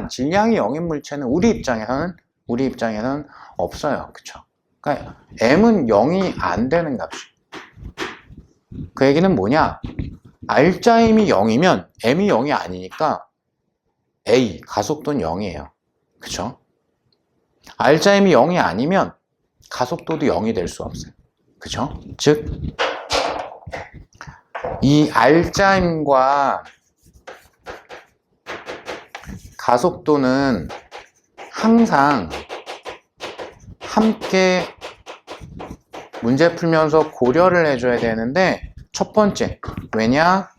질량이 0인 물체는 우리 입장에서는 없어요. 그쵸? 그러니까 M은 0이 안 되는 값이. 그 얘기는 뭐냐? 알짜 힘이 0이면 M이 0이 아니니까 A, 가속도는 0이에요. 그쵸? 알짜 힘이 0이 아니면 가속도도 0이 될 수 없어요. 그쵸? 즉, 이 R자임과 가속도는 항상 함께 문제 풀면서 고려를 해줘야 되는데, 첫 번째, 왜냐?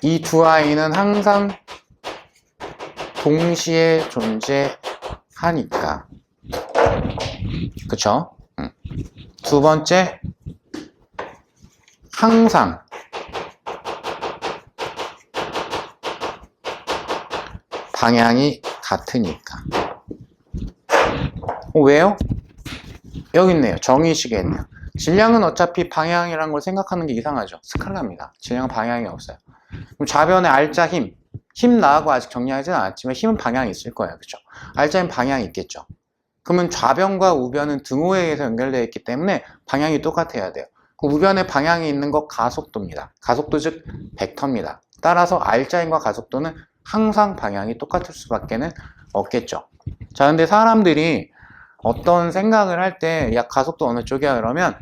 이 두 아이는 항상 동시에 존재하니까. 그쵸? 두 번째, 항상 방향이 같으니까. 왜요? 여기 있네요. 정의식에 있네요. 질량은 어차피 방향이라는 걸 생각하는 게 이상하죠. 스칼라입니다. 질량은 방향이 없어요. 그럼 좌변의 R자 힘 나하고 아직 정리하지는 않았지만 힘은 방향이 있을 거예요. 그렇죠? R자는 방향이 있겠죠. 그러면 좌변과 우변은 등호에 의해서 연결되어 있기 때문에 방향이 똑같아야 돼요. 그 우변에 방향이 있는 거 가속도입니다. 가속도 즉 벡터입니다. 따라서 R자임과 가속도는 항상 방향이 똑같을 수밖에 없겠죠. 자, 근데 사람들이 어떤 생각을 할 때 야 가속도 어느 쪽이야 그러면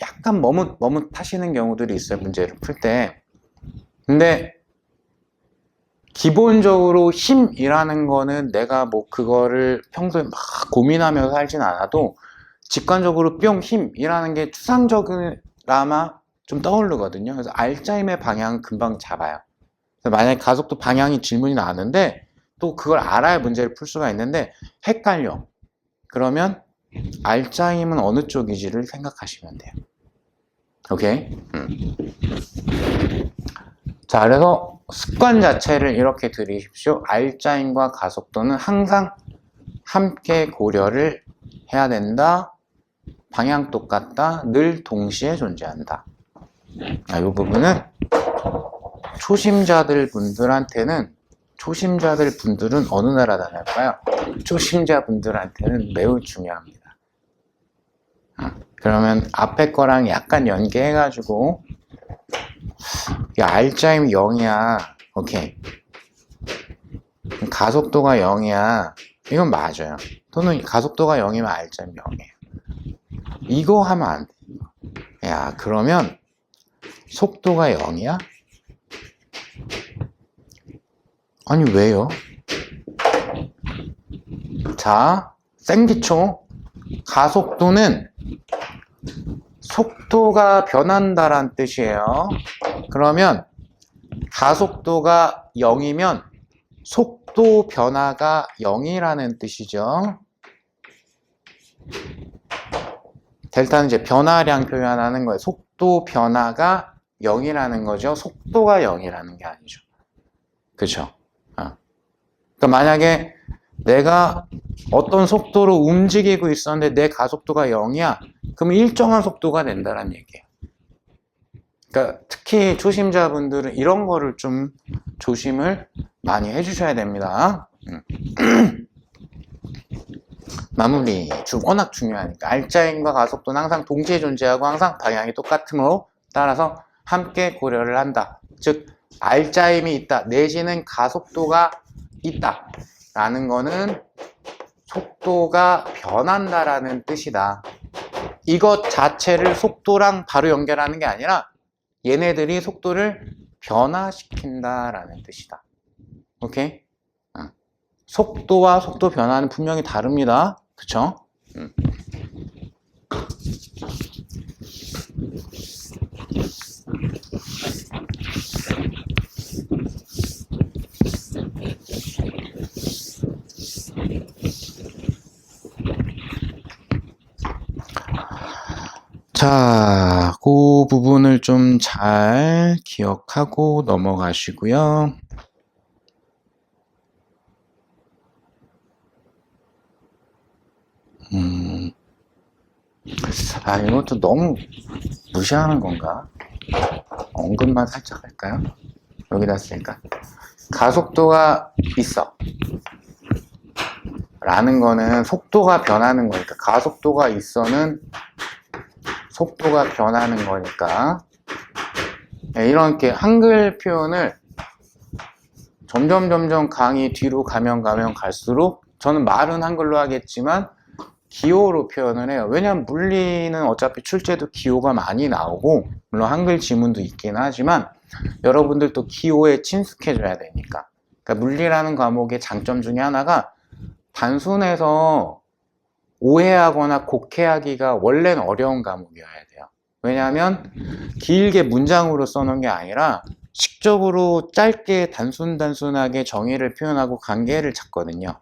약간 머뭇하시는 경우들이 있어요. 문제를 풀 때. 근데 기본적으로 힘이라는 거는 내가 뭐 그거를 평소에 막 고민하면서 살진 않아도 직관적으로 뿅 힘이라는 게 추상적으로나마 좀 떠오르거든요. 그래서 R자임의 방향은 금방 잡아요. 그래서 만약에 가속도 방향이 질문이 나왔는데 또 그걸 알아야 문제를 풀 수가 있는데 헷갈려. 그러면 R자임은 어느 쪽이지를 생각하시면 돼요. 오케이? 자, 그래서 습관 자체를 이렇게 들이십시오. R자임과 가속도는 항상 함께 고려를 해야 된다. 방향 똑같다. 늘 동시에 존재한다. 이 부분은 초심자들 분들은 어느 나라 다닐까요? 초심자 분들한테는 매우 중요합니다. 그러면 앞에 거랑 약간 연계해가지고 R자임 0이야. 오케이. 가속도가 0이야. 이건 맞아요. 또는 가속도가 0이면 R자임 0이에요. 이거 하면 안 돼. 야, 그러면 속도가 0이야? 아니, 왜요? 자, 생기초. 가속도는 속도가 변한다란 뜻이에요. 그러면 가속도가 0이면 속도 변화가 0이라는 뜻이죠. 델타는 이제 변화량 표현하는 거예요. 속도 변화가 0이라는 거죠. 속도가 0이라는 게 아니죠. 그렇죠? 그러니까 만약에 내가 어떤 속도로 움직이고 있었는데 내 가속도가 0이야. 그러면 일정한 속도가 된다는 얘기예요. 그러니까 특히 초심자분들은 이런 거를 좀 조심을 많이 해주셔야 됩니다. 마무리 워낙 중요하니까 R자임과 가속도는 항상 동시에 존재하고 항상 방향이 똑같으므로 따라서 함께 고려를 한다. 즉 R자임이 있다 내지는 가속도가 있다 라는 거는 속도가 변한다라는 뜻이다. 이것 자체를 속도랑 바로 연결하는 게 아니라 얘네들이 속도를 변화시킨다라는 뜻이다. 오케이? 속도와 속도 변화는 분명히 다릅니다. 그쵸? 자, 그 부분을 좀 잘 기억하고 넘어가시고요. 이것도 너무 무시하는 건가? 언급만 살짝 할까요? 여기다 쓰니까. 가속도가 있어. 라는 거는 속도가 변하는 거니까. 가속도가 있어는 속도가 변하는 거니까. 이렇게 한글 표현을 점점 강의 뒤로 가면 갈수록 저는 말은 한글로 하겠지만 기호로 표현을 해요. 왜냐하면 물리는 어차피 출제도 기호가 많이 나오고, 물론 한글 지문도 있긴 하지만 여러분들도 기호에 친숙해져야 되니까. 그러니까 물리라는 과목의 장점 중에 하나가 단순해서 오해하거나 곡해하기가 원래는 어려운 과목이어야 돼요. 왜냐하면 길게 문장으로 써놓은 게 아니라 식적으로 짧게 단순하게 정의를 표현하고 관계를 찾거든요.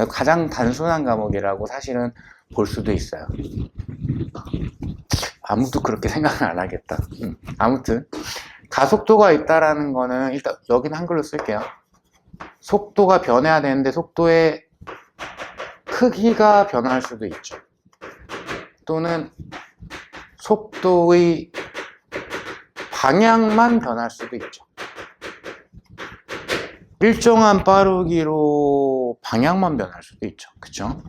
가장 단순한 과목이라고 사실은 볼 수도 있어요. 아무도 그렇게 생각을 안 하겠다. 아무튼 가속도가 있다라는 거는 일단 여기는 한글로 쓸게요. 속도가 변해야 되는데 속도의 크기가 변할 수도 있죠. 또는 속도의 방향만 변할 수도 있죠. 일정한 빠르기로 방향만 변할 수도 있죠. 그쵸?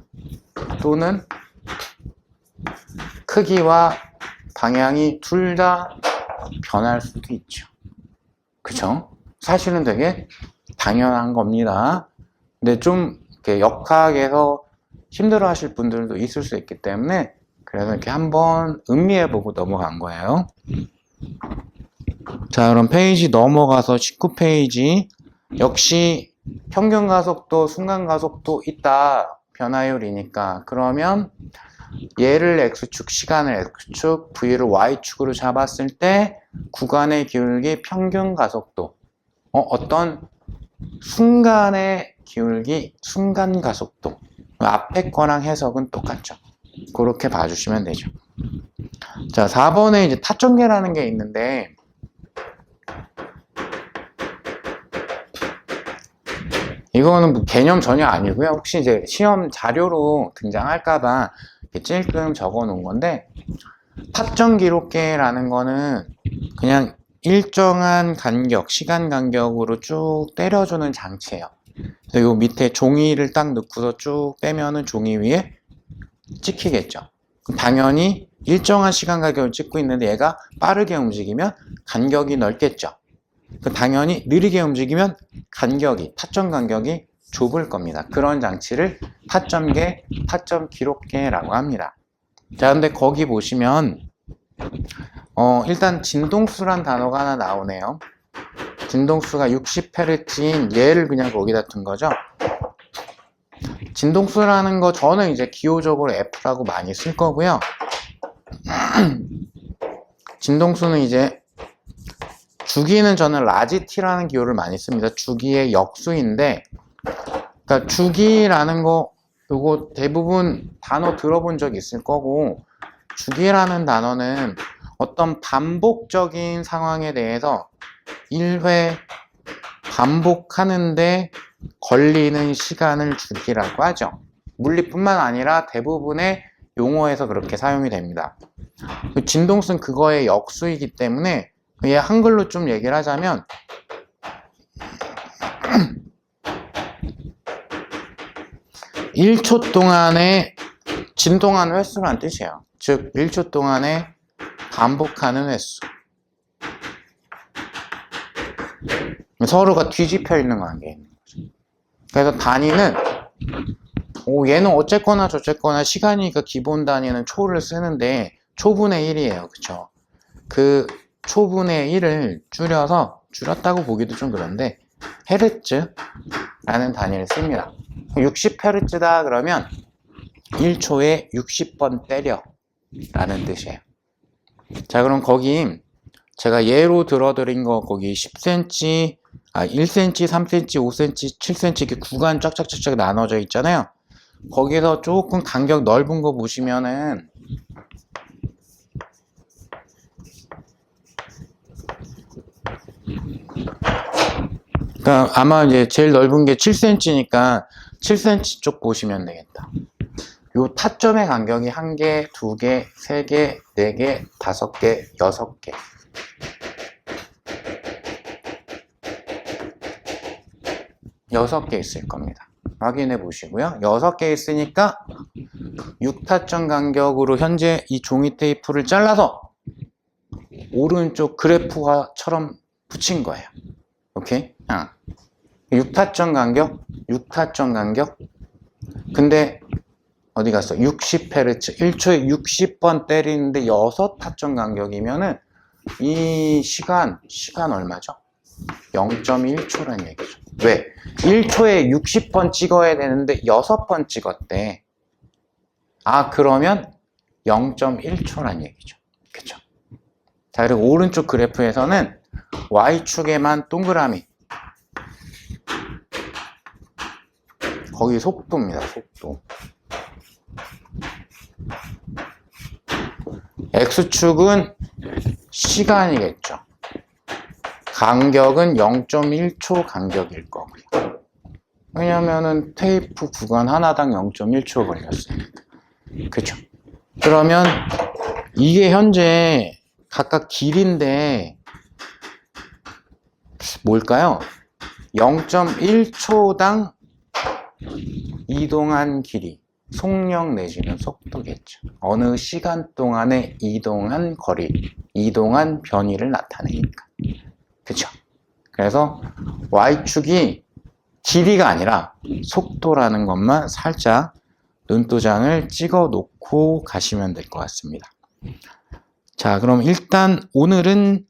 또는 크기와 방향이 둘 다 변할 수도 있죠. 그쵸? 사실은 되게 당연한 겁니다. 근데 좀 이렇게 역학에서 힘들어 하실 분들도 있을 수 있기 때문에 그래서 이렇게 한번 음미해보고 넘어간 거예요. 자, 그럼 페이지 넘어가서 19페이지. 역시 평균 가속도, 순간 가속도 있다. 변화율이니까. 그러면 얘를 X축, 시간을 X축, V를 Y축으로 잡았을 때 구간의 기울기 평균 가속도. 어떤 순간의 기울기, 순간 가속도. 앞에 거랑 해석은 똑같죠. 그렇게 봐주시면 되죠. 자, 4번에 이제 타점계라는 게 있는데, 이거는 뭐 개념 전혀 아니고요. 혹시 이제 시험 자료로 등장할까봐 찔끔 적어 놓은 건데, 타점 기록계라는 거는 그냥 일정한 간격, 시간 간격으로 쭉 때려주는 장치예요. 그래서 요 밑에 종이를 딱 넣고서 쭉 빼면은 종이 위에 찍히겠죠. 당연히 일정한 시간 간격을 찍고 있는데 얘가 빠르게 움직이면 간격이 넓겠죠. 당연히 느리게 움직이면 간격이, 타점 간격이 좁을 겁니다. 그런 장치를 타점계, 타점 기록계라고 합니다. 자, 근데 거기 보시면 일단 진동수란 단어가 하나 나오네요. 진동수가 60Hz인 얘를 그냥 거기다 둔 거죠. 진동수라는 거 저는 이제 기호적으로 F라고 많이 쓸 거고요. 진동수는 이제 주기는 저는 라지 T라는 기호를 많이 씁니다. 주기의 역수인데, 그러니까 주기라는 거 요거 대부분 단어 들어본 적 있을 거고, 주기라는 단어는 어떤 반복적인 상황에 대해서 1회 반복하는데 걸리는 시간을 주기라고 하죠. 물리뿐만 아니라 대부분의 용어에서 그렇게 사용이 됩니다. 진동수는 그거의 역수이기 때문에 얘 한글로 좀 얘기를 하자면 1초 동안에 진동하는 횟수란 뜻이에요. 즉 1초 동안에 반복하는 횟수. 서로가 뒤집혀 있는 관계에 있는 거죠. 그래서 단위는 얘는 어쨌거나 저쨌거나 시간이니까 기본 단위는 초를 쓰는데 초분의 1이에요. 그쵸? 그 초분의 1을 줄였다고 보기도 좀 그런데 헤르츠라는 단위를 씁니다. 60Hz다 그러면 1초에 60번 때려 라는 뜻이에요. 자, 그럼 거기 제가 예로 들어드린 거 거기 10cm, 1cm, 3cm, 5cm, 7cm 이렇게 구간 쫙쫙쫙쫙 나눠져 있잖아요. 거기서 조금 간격 넓은 거 보시면은 그러니까 아마 이제 제일 넓은 게 7cm니까 7cm 쪽 보시면 되겠다. 요 타점의 간격이 1개, 2개, 3개, 4개, 5개, 6개. 여섯 개 있을 겁니다. 확인해 보시고요. 6개 있으니까 6타점 간격으로 현재 이 종이 테이프를 잘라서 오른쪽 그래프화처럼 붙인 거예요. 오케이? 6타점 간격, 6타점 간격. 근데 어디 갔어? 60Hz. 1초에 60번 때리는데 6타점 간격이면은 이 시간 얼마죠? 0.1초란 얘기죠. 왜? 1초에 60번 찍어야 되는데 6번 찍었대. 아, 그러면 0.1초란 얘기죠. 그쵸? 자, 그리고 오른쪽 그래프에서는 Y축에만 동그라미. 거기 속도입니다, 속도. X축은 시간이겠죠. 간격은 0.1초 간격일 거고요. 왜냐면은 테이프 구간 하나당 0.1초 걸렸으니까. 그쵸? 그러면 이게 현재 각각 길인데 뭘까요? 0.1초당 이동한 길이, 속력 내지는 속도겠죠. 어느 시간 동안에 이동한 거리, 이동한 변이를 나타내니까. 그쵸? 그래서 Y축이 길이가 아니라 속도라는 것만 살짝 눈도장을 찍어 놓고 가시면 될 것 같습니다. 자, 그럼 일단 오늘은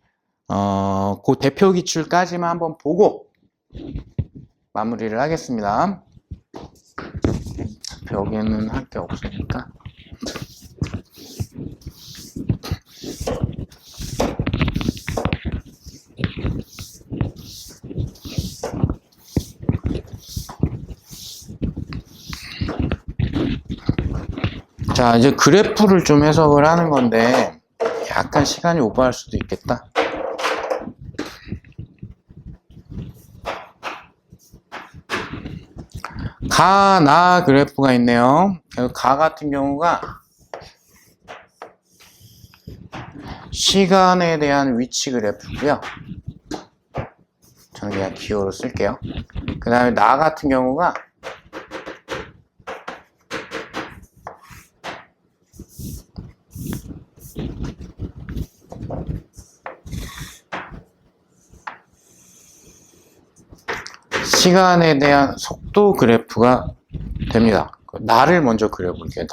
그 대표 기출까지만 한번 보고 마무리를 하겠습니다. 여기는 할 게 없으니까. 자, 이제 그래프를 좀 해석을 하는 건데 약간 시간이 오버할 수도 있겠다. 가, 나 그래프가 있네요. 그래서 가 같은 경우가 시간에 대한 위치 그래프고요. 저는 그냥 기호로 쓸게요. 그 다음에 나 같은 경우가 시간에 대한 속도 그래프가 됩니다. 나를 먼저 그려볼게요.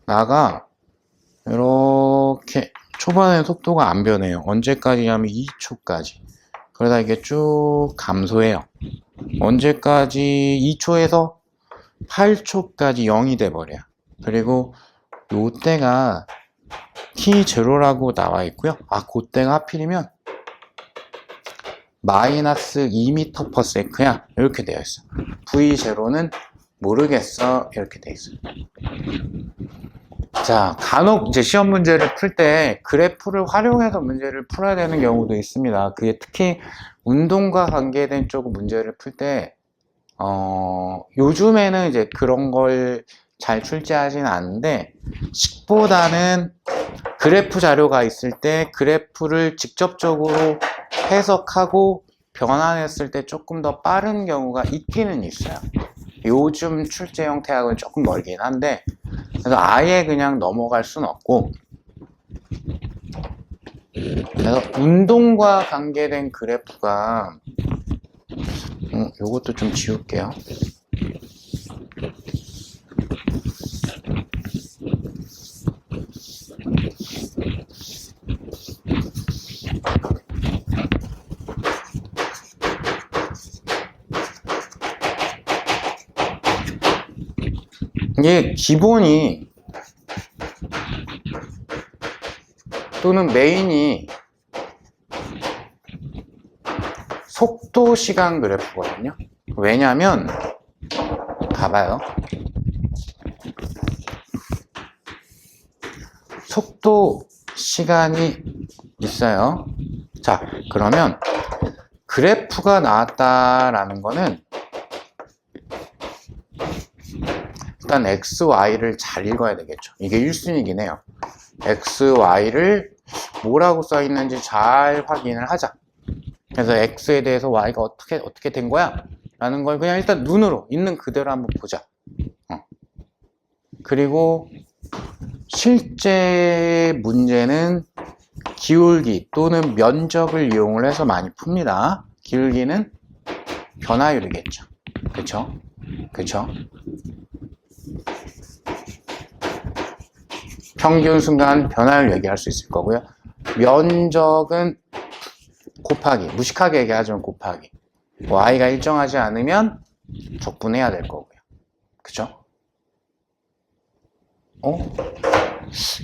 나가 이렇게 초반에 속도가 안 변해요. 언제까지냐면 2초까지. 그러다 이게 쭉 감소해요. 언제까지? 2초에서 8초까지 0이 돼버려요. 그리고 요때가 T0라고 나와 있고요. 아, 그때가 하필이면 마이너스 2m/s야 이렇게 되어 있어. V0는 모르겠어 이렇게 되어 있어요. 자, 간혹 이제 시험 문제를 풀 때 그래프를 활용해서 문제를 풀어야 되는 경우도 있습니다. 그게 특히 운동과 관계된 쪽 문제를 풀 때 요즘에는 이제 그런 걸 잘 출제하진 않는데, 식보다는 그래프 자료가 있을 때 그래프를 직접적으로 해석하고 변환했을 때 조금 더 빠른 경우가 있기는 있어요. 요즘 출제 형태하고는 조금 멀긴 한데, 그래서 아예 그냥 넘어갈 순 없고, 그래서 운동과 관계된 그래프가 요것도 좀 지울게요. 이게 기본이 또는 메인이 속도 시간 그래프거든요. 왜냐면 봐봐요. 속도 시간이 있어요. 자, 그러면 그래프가 나왔다라는 거는 일단 X, Y를 잘 읽어야 되겠죠. 이게 1순위이긴 해요. X, Y를 뭐라고 써 있는지 잘 확인을 하자. 그래서 X에 대해서 Y가 어떻게 된 거야? 라는 걸 그냥 일단 눈으로 있는 그대로 한번 보자. 그리고 실제 문제는 기울기 또는 면적을 이용을 해서 많이 풉니다. 기울기는 변화율이겠죠. 그쵸? 평균 순간 변화율 얘기할 수 있을 거고요. 면적은 곱하기, 무식하게 얘기하자면 곱하기. y가 일정하지 않으면 적분해야 될 거고요. 그쵸?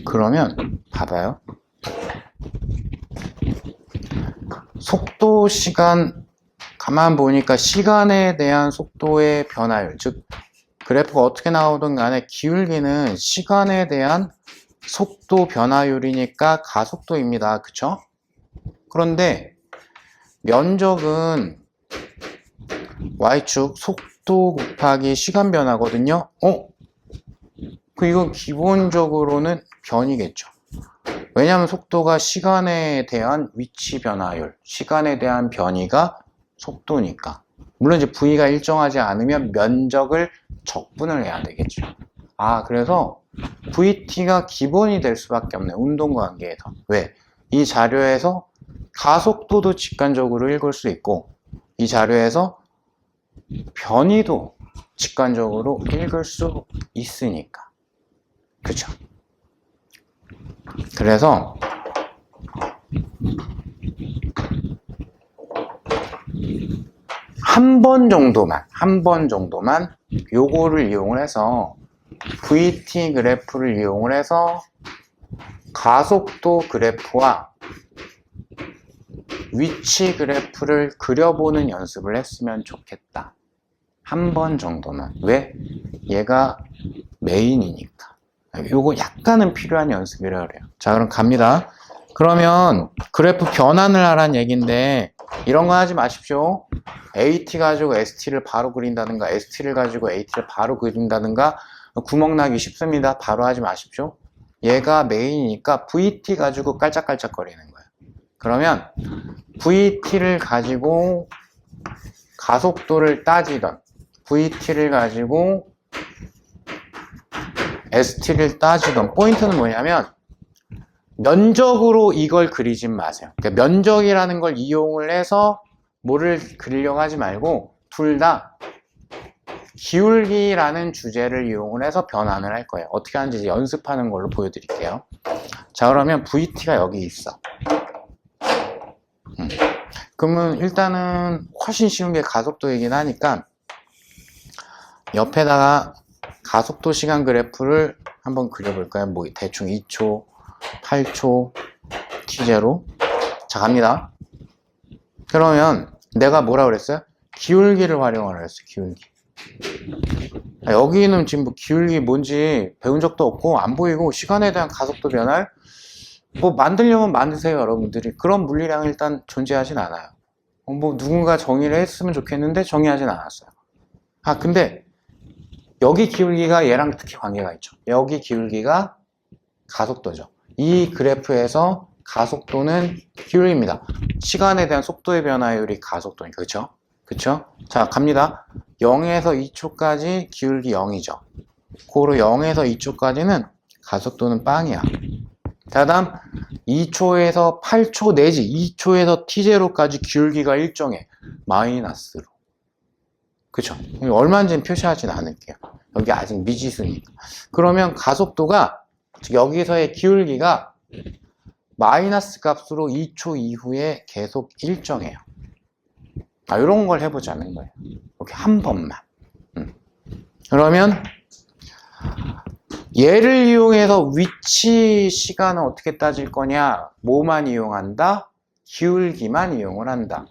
그러면 봐봐요. 속도, 시간, 가만 보니까 시간에 대한 속도의 변화율, 즉 그래프가 어떻게 나오든 간에 기울기는 시간에 대한 속도 변화율이니까 가속도입니다. 그쵸? 그런데 면적은 y축 속도 곱하기 시간 변화거든요. 이건 기본적으로는 변이겠죠. 왜냐하면 속도가 시간에 대한 위치 변화율, 시간에 대한 변이가 속도니까. 물론 이제 v가 일정하지 않으면 면적을 적분을 해야 되겠죠. 그래서 vt가 기본이 될 수밖에 없네. 운동관계에서. 왜? 이 자료에서 가속도도 직관적으로 읽을 수 있고 이 자료에서 변이도 직관적으로 읽을 수 있으니까. 그쵸? 그래서 한 번 정도만 요거를 이용을 해서 VT 그래프를 이용을 해서 가속도 그래프와 위치 그래프를 그려보는 연습을 했으면 좋겠다. 한 번 정도만. 왜? 얘가 메인이니까. 요거 약간은 필요한 연습이라 그래요. 자, 그럼 갑니다. 그러면 그래프 변환을 하란 얘기인데 이런 거 하지 마십시오. AT 가지고 ST를 바로 그린다든가 ST를 가지고 AT를 바로 그린다든가 구멍 나기 쉽습니다. 바로 하지 마십시오. 얘가 메인이니까 VT 가지고 깔짝깔짝 거리는 거예요. 그러면 VT를 가지고 가속도를 따지던 VT를 가지고 ST를 따지던 포인트는 뭐냐면 면적으로 이걸 그리진 마세요. 그러니까 면적이라는 걸 이용을 해서 뭐를 그리려고 하지 말고 둘 다 기울기라는 주제를 이용을 해서 변환을 할 거예요. 어떻게 하는지 연습하는 걸로 보여드릴게요. 자, 그러면 VT가 여기 있어. 그러면 일단은 훨씬 쉬운 게 가속도이긴 하니까 옆에다가 가속도 시간 그래프를 한번 그려볼까요? 뭐 대충 2초, 8초, t0. 자, 갑니다. 그러면 내가 뭐라 그랬어요? 기울기를 활용하라 그랬어요. 기울기. 여기는 지금 뭐 기울기 뭔지 배운 적도 없고 안 보이고 시간에 대한 가속도 변화를 뭐 만들려면 만드세요, 여러분들이. 그런 물리량은 일단 존재하진 않아요. 뭐 누군가 정의를 했으면 좋겠는데 정의하진 않았어요. 근데 여기 기울기가 얘랑 특히 관계가 있죠. 여기 기울기가 가속도죠. 이 그래프에서 가속도는 기울기입니다. 시간에 대한 속도의 변화율이 가속도니까. 그쵸? 그쵸? 자, 갑니다. 0에서 2초까지 기울기 0이죠. 고로 0에서 2초까지는 가속도는 빵이야. 자, 다음 2초에서 8초 내지 2초에서 t0까지 기울기가 일정해. 마이너스로. 그쵸? 얼마인지는 표시하진 않을게요. 여기 아직 미지수니까. 그러면 가속도가, 즉 여기서의 기울기가 마이너스 값으로 2초 이후에 계속 일정해요. 이런 걸 해보자는 거예요. 이렇게 한 번만. 그러면 얘를 이용해서 위치 시간은 어떻게 따질 거냐? 뭐만 이용한다? 기울기만 이용을 한다.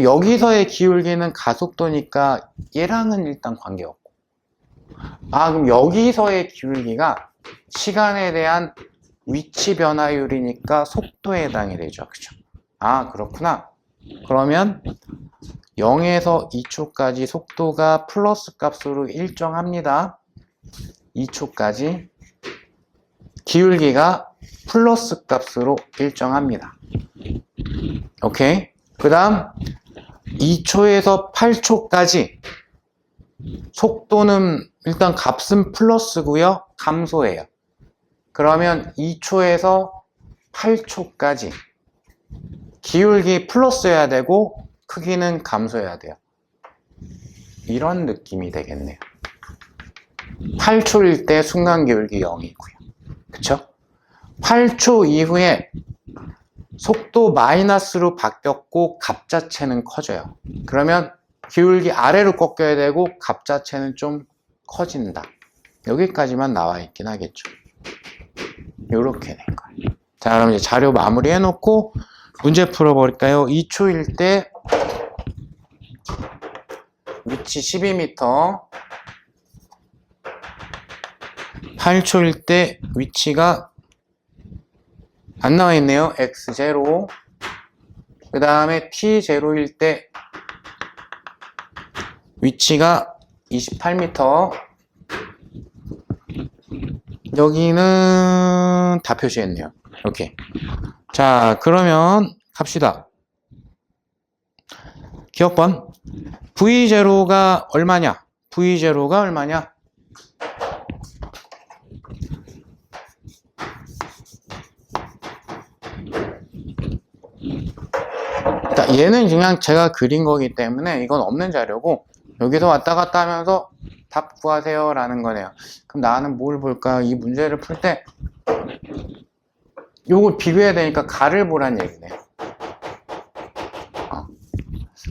여기서의 기울기는 가속도니까 얘랑은 일단 관계없고. 그럼 여기서의 기울기가 시간에 대한 위치 변화율이니까 속도에 해당이 되죠. 그죠? 그렇구나. 그러면 0에서 2초까지 속도가 플러스 값으로 일정합니다. 2초까지 기울기가 플러스 값으로 일정합니다. 오케이? 그 다음 2초에서 8초까지 속도는 일단 값은 플러스고요. 감소해요. 그러면 2초에서 8초까지 기울기 플러스여야 되고 크기는 감소해야 돼요. 이런 느낌이 되겠네요. 8초일 때 순간 기울기 0이고요. 그쵸? 8초 이후에 속도 마이너스로 바뀌었고 값 자체는 커져요. 그러면 기울기 아래로 꺾여야 되고 값 자체는 좀 커진다. 여기까지만 나와 있긴 하겠죠. 요렇게 된 거예요. 자, 그럼 이제 자료 마무리 해놓고 문제 풀어버릴까요? 2초일 때 위치 12m, 8초일 때 위치가 안 나와 있네요. x0. 그 다음에 t0일 때 위치가 28m. 여기는 다 표시했네요. 이렇게. 자, 그러면 갑시다. 기억번. V0가 얼마냐? V0가 얼마냐? 자, 얘는 그냥 제가 그린 거기 때문에 이건 없는 자료고 여기서 왔다 갔다 하면서 답 구하세요 라는 거네요. 그럼 나는 뭘 볼까? 이 문제를 풀 때 요걸 비교해야 되니까 가를 보란 얘기네요.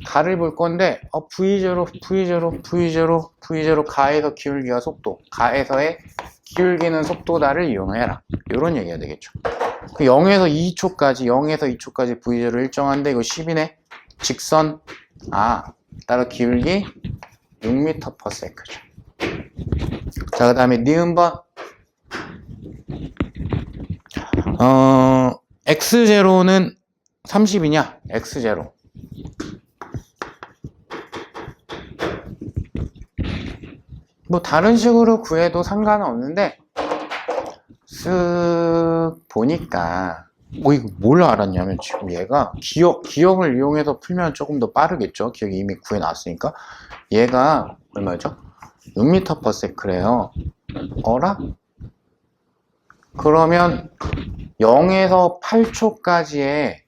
가를 볼 건데 V0, V0, V0, V0 가에서 기울기와 속도, 가에서의 기울기는 속도다를 이용해라. 이런 얘기가 되겠죠. 그 0에서 2초까지, 0에서 2초까지 V0를 일정한데 이거 10이네. 직선, 따라 기울기 6m/s죠. 자, 그 다음에 니은번. x0는 30이냐? x0. 뭐 다른 식으로 구해도 상관은 없는데 쓱 보니까 이거 뭘 알았냐면 지금 얘가 기억을 이용해서 풀면 조금 더 빠르겠죠. 기억이 이미 구해놨으니까. 얘가 얼마죠? 6m/s래요. 어라? 그러면 0에서 8초까지의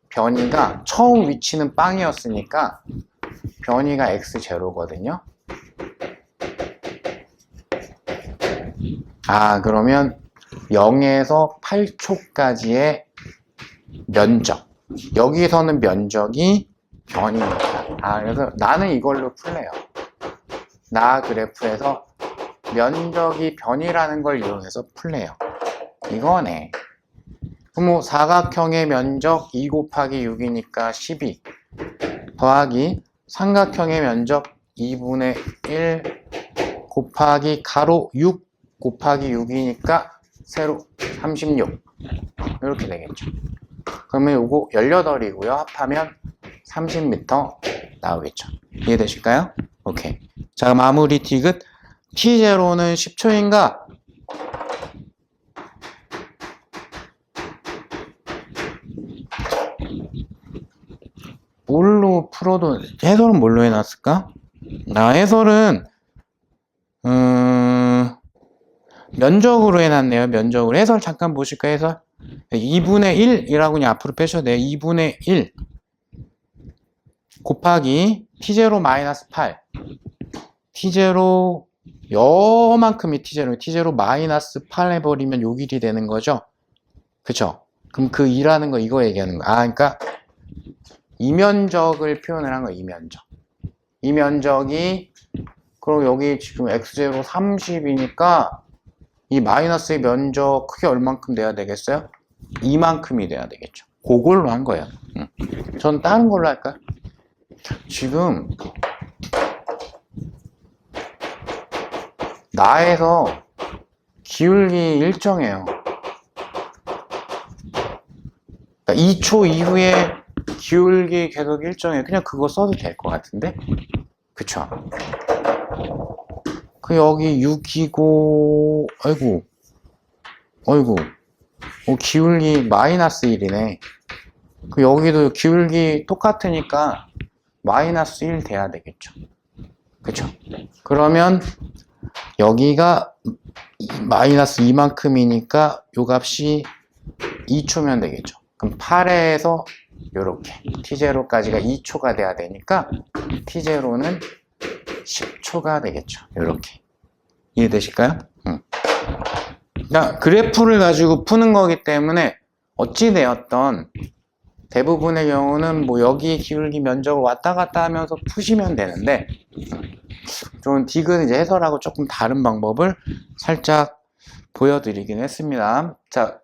변이가 처음 위치는 빵이었으니까 변이가 x0거든요. 그러면 0에서 8초까지의 면적. 여기서는 면적이 변이입니다. 그래서 나는 이걸로 풀래요. 나 그래프에서 면적이 변이라는 걸 이용해서 풀래요. 이거네. 그럼 사각형의 면적 2 곱하기 6이니까 12 더하기 삼각형의 면적 2분의 1 곱하기 가로 6 곱하기 6이니까 세로 36 이렇게 되겠죠. 그러면 이거 18이고요. 합하면 30m 나오겠죠. 이해되실까요? 오케이. 자, 마무리 디귿. T0는 10초인가? 뭘로 풀어도 해설은 뭘로 해놨을까? 해설은 면적으로 해놨네요. 면적으로. 해설 잠깐 보실까요? 해설 2분의 1이라고 그냥 앞으로 빼셔도 돼요. 2분의 1 곱하기 T0 마이너스 8 T0 요만큼이 T0 마이너스 8 해버리면 요 길이 되는 거죠. 그쵸? 그럼 그 2라는 거 이거 얘기하는 거. 그러니까 이 면적을 표현을 한 거예요. 이 면적이 그리고 여기 지금 x0 30이니까 이 마이너스의 면적 크게 얼만큼 돼야 되겠어요? 이만큼이 돼야 되겠죠. 그걸로 한 거예요. 전 다른 걸로 할까요? 지금 나에서 기울기 일정해요. 그러니까 2초 이후에 기울기 계속 일정해. 그냥 그거 써도 될 것 같은데? 그쵸? 그 여기 6이고, 아이고, 기울기 마이너스 1이네. 그 여기도 기울기 똑같으니까 마이너스 1 돼야 되겠죠. 그쵸? 그러면 여기가 마이너스 이만큼이니까 요 값이 2초면 되겠죠. 그럼 8에서 요렇게 T0까지가 2초가 돼야 되니까 T0는 10초가 되겠죠. 요렇게. 이해되실까요? 그러니까 그래프를 가지고 푸는 거기 때문에 어찌되었던 대부분의 경우는 뭐 여기 기울기 면적을 왔다 갔다 하면서 푸시면 되는데 좀 디귿은 이제 해설하고 조금 다른 방법을 살짝 보여드리긴 했습니다. 자,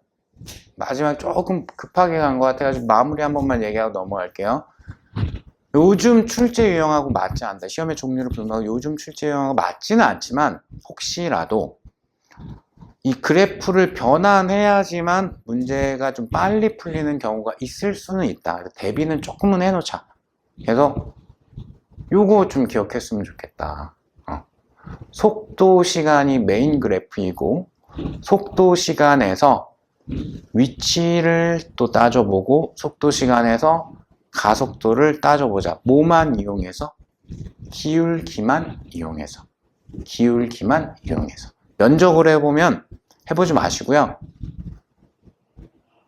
마지막 조금 급하게 간 것 같아가지고 마무리 한 번만 얘기하고 넘어갈게요. 요즘 출제 유형하고 맞지 않다. 시험의 종류를 불문하고 요즘 출제 유형하고 맞지는 않지만 혹시라도 이 그래프를 변환해야지만 문제가 좀 빨리 풀리는 경우가 있을 수는 있다. 대비는 조금은 해놓자. 그래서 요거 좀 기억했으면 좋겠다. 속도 시간이 메인 그래프이고 속도 시간에서 위치를 또 따져보고 속도 시간에서 가속도를 따져보자. 뭐만 이용해서? 기울기만 이용해서. 기울기만 이용해서. 면적으로 해보면 해보지 마시고요.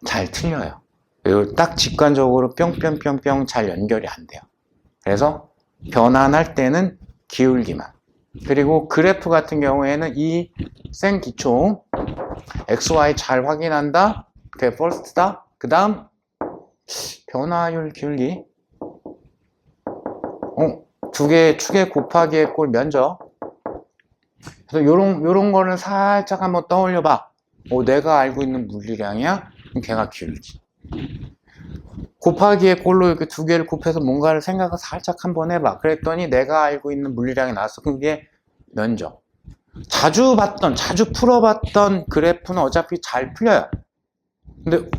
잘 틀려요. 그리고 딱 직관적으로 뿅뿅뿅뿅 잘 연결이 안 돼요. 그래서 변환할 때는 기울기만. 그리고 그래프 같은 경우에는 이 생기초 XY 잘 확인한다. 그게 first다. 그 다음 변화율 기울기 두 개의 축의 곱하기의 꼴 면적. 그래서 요런 거는 살짝 한번 떠올려 봐. 내가 알고 있는 물리량이야? 그럼 걔가 기울기. 곱하기의 꼴로 이렇게 두 개를 곱해서 뭔가를 생각을 살짝 한번 해봐. 그랬더니 내가 알고 있는 물리량이 나왔어. 그게 면적. 자주 풀어봤던 그래프는 어차피 잘 풀려요. 근데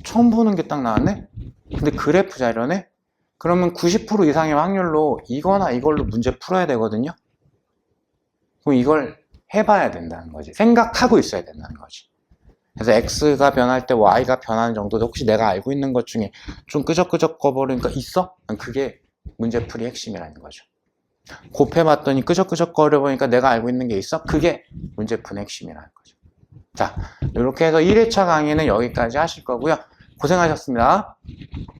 처음 보는 게 딱 나왔네? 근데 그래프 자료네? 그러면 90% 이상의 확률로 이거나 이걸로 문제 풀어야 되거든요? 그럼 이걸 해봐야 된다는 거지. 생각하고 있어야 된다는 거지. 그래서 X가 변할 때 Y가 변하는 정도도 혹시 내가 알고 있는 것 중에 좀 끄적끄적 거리니까 있어? 그게 문제풀이 핵심이라는 거죠. 곱해봤더니 끄적끄적 거려보니까 내가 알고 있는 게 있어? 그게 문제풀이 핵심이라는 거죠. 자, 이렇게 해서 1회차 강의는 여기까지 하실 거고요. 고생하셨습니다.